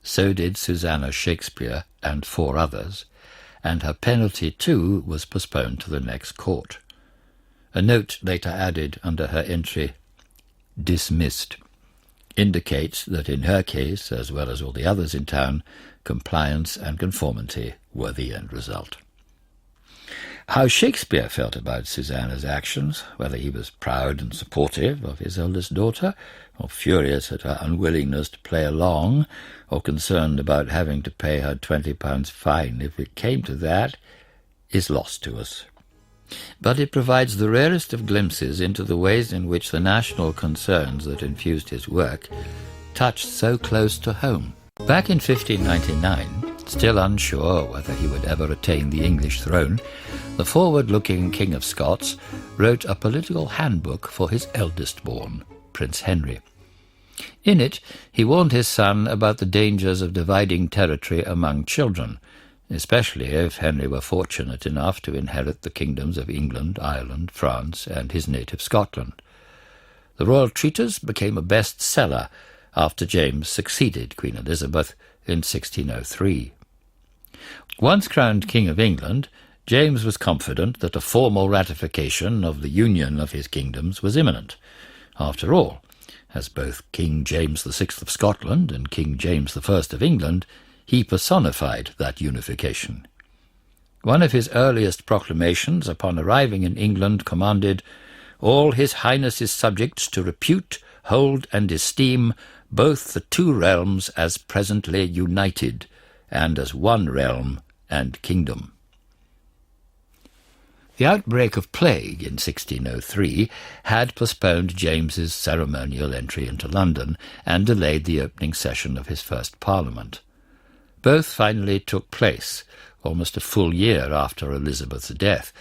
So did Susanna Shakespeare and 4 others, and her penalty too was postponed to the next court. A note later added under her entry, "Dismissed," indicates that in her case, as well as all the others in town, compliance and conformity were the end result. How Shakespeare felt about Susanna's actions, whether he was proud and supportive of his eldest daughter, or furious at her unwillingness to play along, or concerned about having to pay her £20 fine if it came to that, is lost to us. But it provides the rarest of glimpses into the ways in which the national concerns that infused his work touched so close to home. Back in 1599, still unsure whether he would ever attain the English throne, the forward-looking King of Scots wrote a political handbook for his eldest born, Prince Henry. In it, he warned his son about the dangers of dividing territory among children, especially if Henry were fortunate enough to inherit the kingdoms of England, Ireland, France, and his native Scotland. The royal treatise became a bestseller after James succeeded Queen Elizabeth in 1603. Once crowned King of England, James was confident that a formal ratification of the union of his kingdoms was imminent. After all, as both King James VI of Scotland and King James I of England, he personified that unification. One of his earliest proclamations upon arriving in England commanded, all his Highness's subjects to repute, hold, and esteem both the two realms as presently united, and as one realm and kingdom. The outbreak of plague in 1603 had postponed James's ceremonial entry into London and delayed the opening session of his first Parliament. Both finally took place, almost a full year after Elizabeth's death,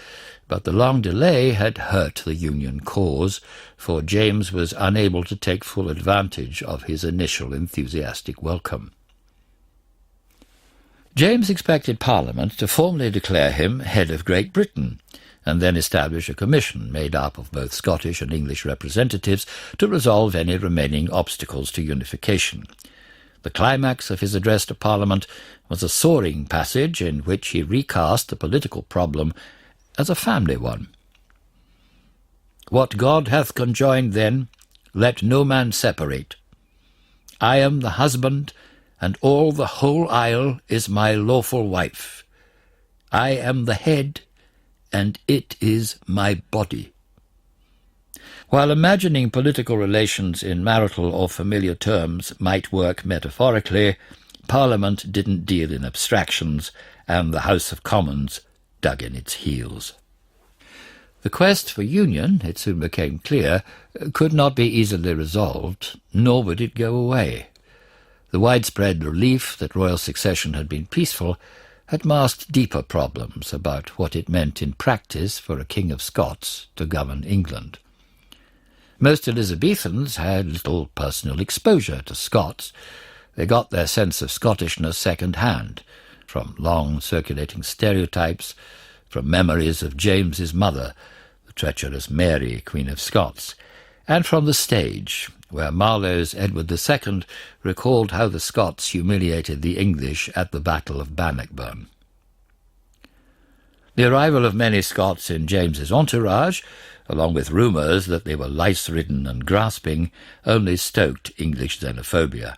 but the long delay had hurt the Union cause, for James was unable to take full advantage of his initial enthusiastic welcome. James expected Parliament to formally declare him head of Great Britain, and then establish a commission made up of both Scottish and English representatives to resolve any remaining obstacles to unification. The climax of his address to Parliament was a soaring passage in which he recast the political problem as a family one. "What God hath conjoined, then, let no man separate. I am the husband, and all the whole isle is my lawful wife. I am the head, and it is my body." While imagining political relations in marital or familiar terms might work metaphorically, Parliament didn't deal in abstractions, and the House of Commons dug in its heels. The quest for union, it soon became clear, could not be easily resolved, nor would it go away. The widespread relief that royal succession had been peaceful had masked deeper problems about what it meant in practice for a King of Scots to govern England. Most Elizabethans had little personal exposure to Scots. They got their sense of Scottishness second-hand, from long circulating stereotypes, from memories of James's mother, the treacherous Mary, Queen of Scots, and from the stage, where Marlowe's Edward II recalled how the Scots humiliated the English at the Battle of Bannockburn. The arrival of many Scots in James's entourage, along with rumours that they were lice-ridden and grasping, only stoked English xenophobia,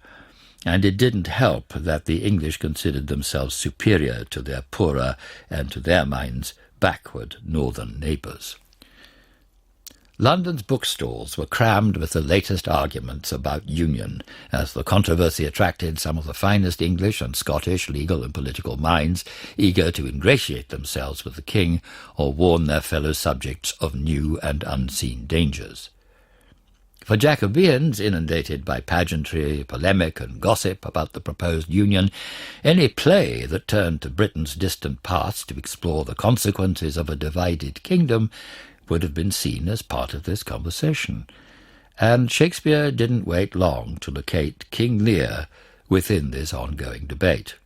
and it didn't help that the English considered themselves superior to their poorer and, to their minds, backward northern neighbours. London's bookstalls were crammed with the latest arguments about union, as the controversy attracted some of the finest English and Scottish legal and political minds, eager to ingratiate themselves with the king or warn their fellow subjects of new and unseen dangers. For Jacobeans, inundated by pageantry, polemic, and gossip about the proposed union, any play that turned to Britain's distant past to explore the consequences of a divided kingdom would have been seen as part of this conversation, and Shakespeare didn't wait long to locate King Lear within this ongoing debate.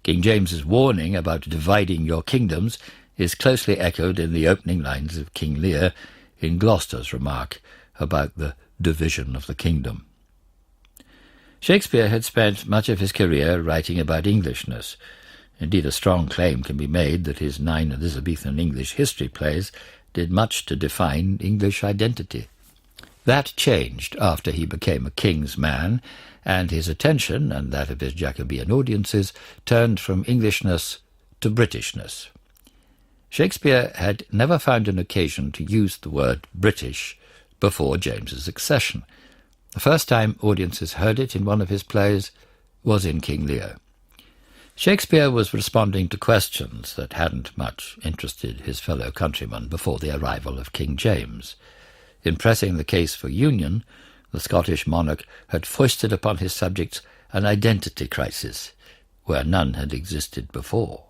King James's warning about dividing your kingdoms is closely echoed in the opening lines of King Lear in Gloucester's remark about the division of the kingdom. Shakespeare had spent much of his career writing about Englishness. Indeed, a strong claim can be made that his 9 Elizabethan English history plays did much to define English identity. That changed after he became a king's man, and his attention, and that of his Jacobean audiences, turned from Englishness to Britishness. Shakespeare had never found an occasion to use the word British before James's accession. The first time audiences heard it in one of his plays was in King Lear. Shakespeare was responding to questions that hadn't much interested his fellow countrymen before the arrival of King James. In pressing the case for union, the Scottish monarch had foisted upon his subjects an identity crisis, where none had existed before.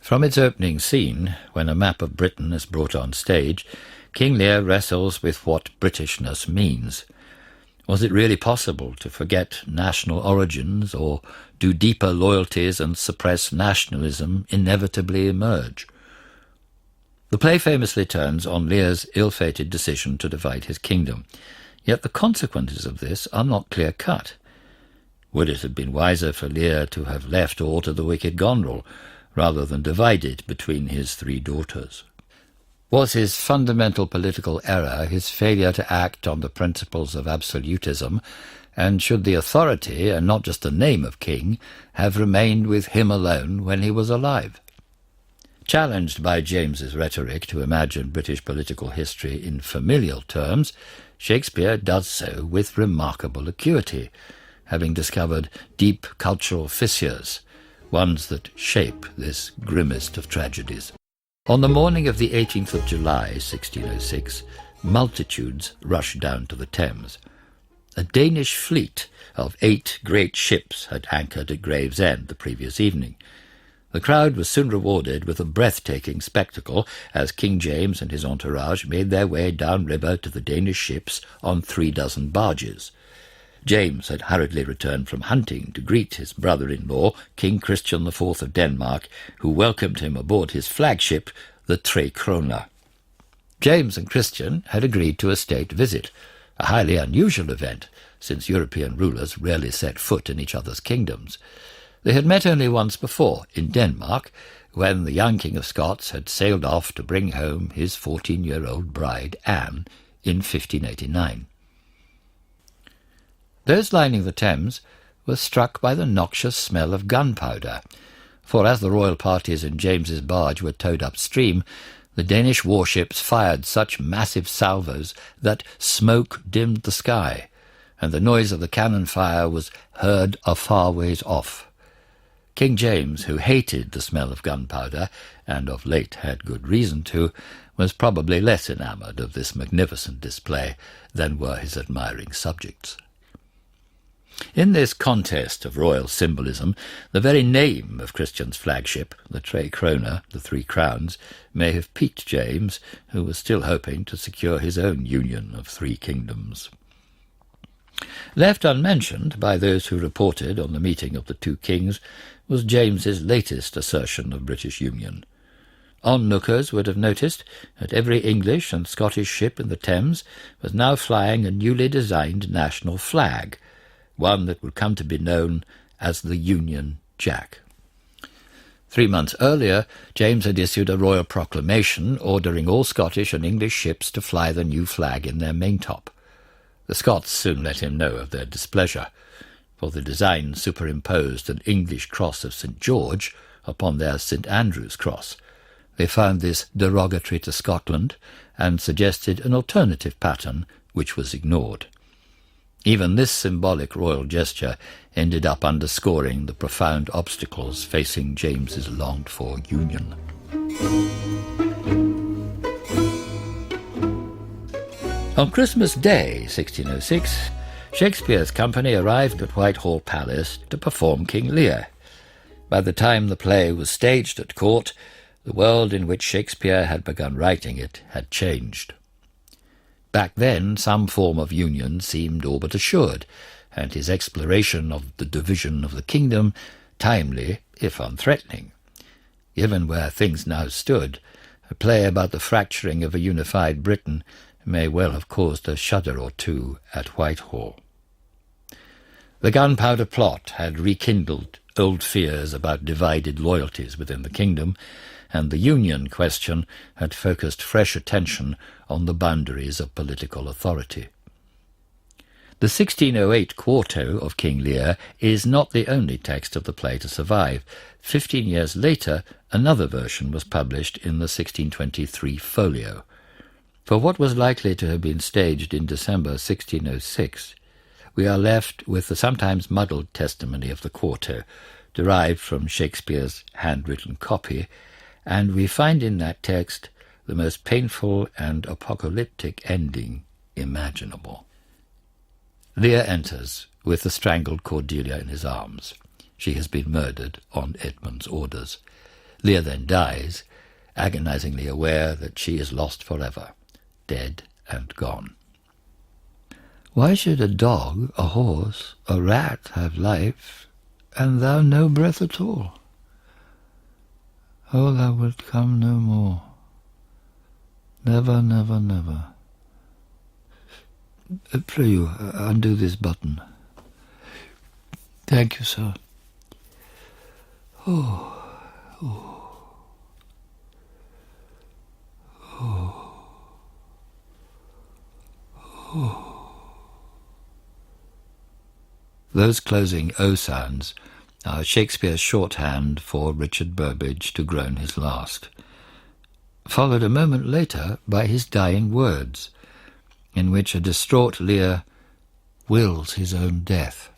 From its opening scene, when a map of Britain is brought on stage, King Lear wrestles with what Britishness means. Was it really possible to forget national origins, or do deeper loyalties and suppressed nationalism inevitably emerge? The play famously turns on Lear's ill-fated decision to divide his kingdom, yet the consequences of this are not clear-cut. Would it have been wiser for Lear to have left all to the wicked Goneril, rather than divide it between his 3 daughters? Was his fundamental political error his failure to act on the principles of absolutism, and should the authority, and not just the name of king, have remained with him alone when he was alive? Challenged by James's rhetoric to imagine British political history in familial terms, Shakespeare does so with remarkable acuity, having discovered deep cultural fissures, ones that shape this grimmest of tragedies. On the morning of the 18th of July, 1606, multitudes rushed down to the Thames. A Danish fleet of 8 great ships had anchored at Gravesend the previous evening. The crowd was soon rewarded with a breathtaking spectacle as King James and his entourage made their way downriver to the Danish ships on 36 barges. James had hurriedly returned from hunting to greet his brother-in-law, King Christian IV of Denmark, who welcomed him aboard his flagship, the 3 Kroner. James and Christian had agreed to a state visit, a highly unusual event, since European rulers rarely set foot in each other's kingdoms. They had met only once before, in Denmark, when the young King of Scots had sailed off to bring home his 14-year-old bride, Anne, in 1589. Those lining the Thames were struck by the noxious smell of gunpowder, for as the royal parties in James's barge were towed upstream, the Danish warships fired such massive salvos that smoke dimmed the sky, and the noise of the cannon fire was heard a far ways off. King James, who hated the smell of gunpowder, and of late had good reason to, was probably less enamoured of this magnificent display than were his admiring subjects. In this contest of royal symbolism, the very name of Christian's flagship, the 3 Kroner, the 3 Crowns, may have piqued James, who was still hoping to secure his own union of 3 kingdoms. Left unmentioned by those who reported on the meeting of the 2 kings was James's latest assertion of British union. Onlookers would have noticed that every English and Scottish ship in the Thames was now flying a newly designed national flag, one that would come to be known as the Union Jack. 3 months earlier, James had issued a royal proclamation ordering all Scottish and English ships to fly the new flag in their maintop. The Scots soon let him know of their displeasure, for the design superimposed an English cross of St. George upon their St. Andrew's cross. They found this derogatory to Scotland and suggested an alternative pattern, which was ignored. Even this symbolic royal gesture ended up underscoring the profound obstacles facing James's longed-for union. On Christmas Day, 1606, Shakespeare's company arrived at Whitehall Palace to perform King Lear. By the time the play was staged at court, the world in which Shakespeare had begun writing it had changed. Back then, some form of union seemed all but assured, and his exploration of the division of the kingdom timely, if unthreatening. Given where things now stood, a play about the fracturing of a unified Britain may well have caused a shudder or two at Whitehall. The gunpowder plot had rekindled old fears about divided loyalties within the kingdom, and the union question had focused fresh attention on the boundaries of political authority. The 1608 quarto of King Lear is not the only text of the play to survive. 15 years later, another version was published in the 1623 folio. For what was likely to have been staged in December 1606, we are left with the sometimes muddled testimony of the quarto, derived from Shakespeare's handwritten copy, and we find in that text the most painful and apocalyptic ending imaginable. Lear enters with the strangled Cordelia in his arms. She has been murdered on Edmund's orders. Lear then dies, agonizingly aware that she is lost forever, dead and gone. Why should a dog, a horse, a rat have life, and thou no breath at all? Oh, thou wilt come no more. Never, never, never. Pray you, undo this button. Thank you, sir. Oh, oh, oh, oh. Those closing O sounds Shakespeare's shorthand for Richard Burbage to groan his last, followed a moment later by his dying words, in which a distraught Lear wills his own death.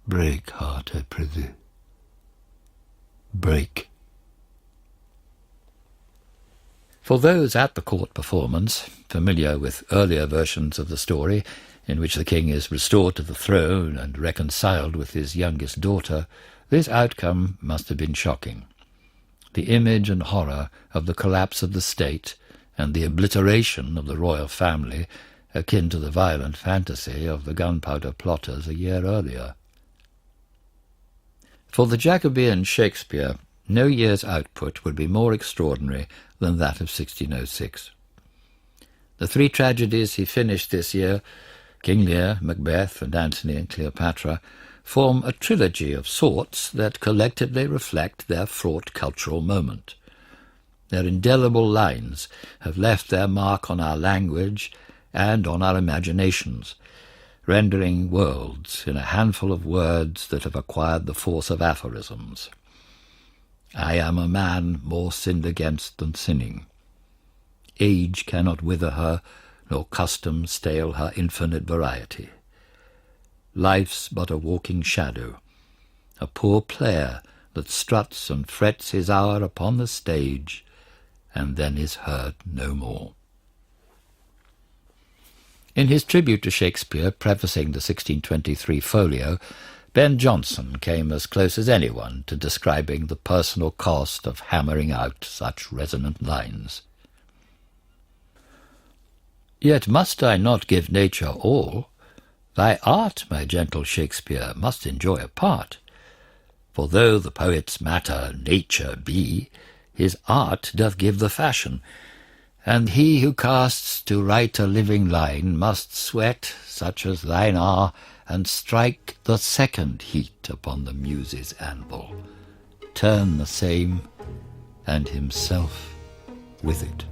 Break, heart, I prithee. Break. For those at the court performance, familiar with earlier versions of the story, in which the king is restored to the throne and reconciled with his youngest daughter, this outcome must have been shocking. The image and horror of the collapse of the state and the obliteration of the royal family, akin to the violent fantasy of the gunpowder plotters a year earlier. For the Jacobean Shakespeare, no year's output would be more extraordinary than that of 1606. The three tragedies he finished this year, King Lear, Macbeth, and Antony and Cleopatra, form a trilogy of sorts that collectively reflect their fraught cultural moment. Their indelible lines have left their mark on our language and on our imaginations, rendering worlds in a handful of words that have acquired the force of aphorisms. I am a man more sinned against than sinning. Age cannot wither her, nor custom stale her infinite variety. Life's but a walking shadow, a poor player that struts and frets his hour upon the stage, and then is heard no more. In his tribute to Shakespeare, prefacing the 1623 folio, Ben Jonson came as close as anyone to describing the personal cost of hammering out such resonant lines. Yet must I not give nature all? Thy art, my gentle Shakespeare, must enjoy a part. For though the poet's matter nature be, his art doth give the fashion, and he who casts to write a living line must sweat, such as thine are, and strike the second heat upon the muse's anvil, turn the same, and himself with it.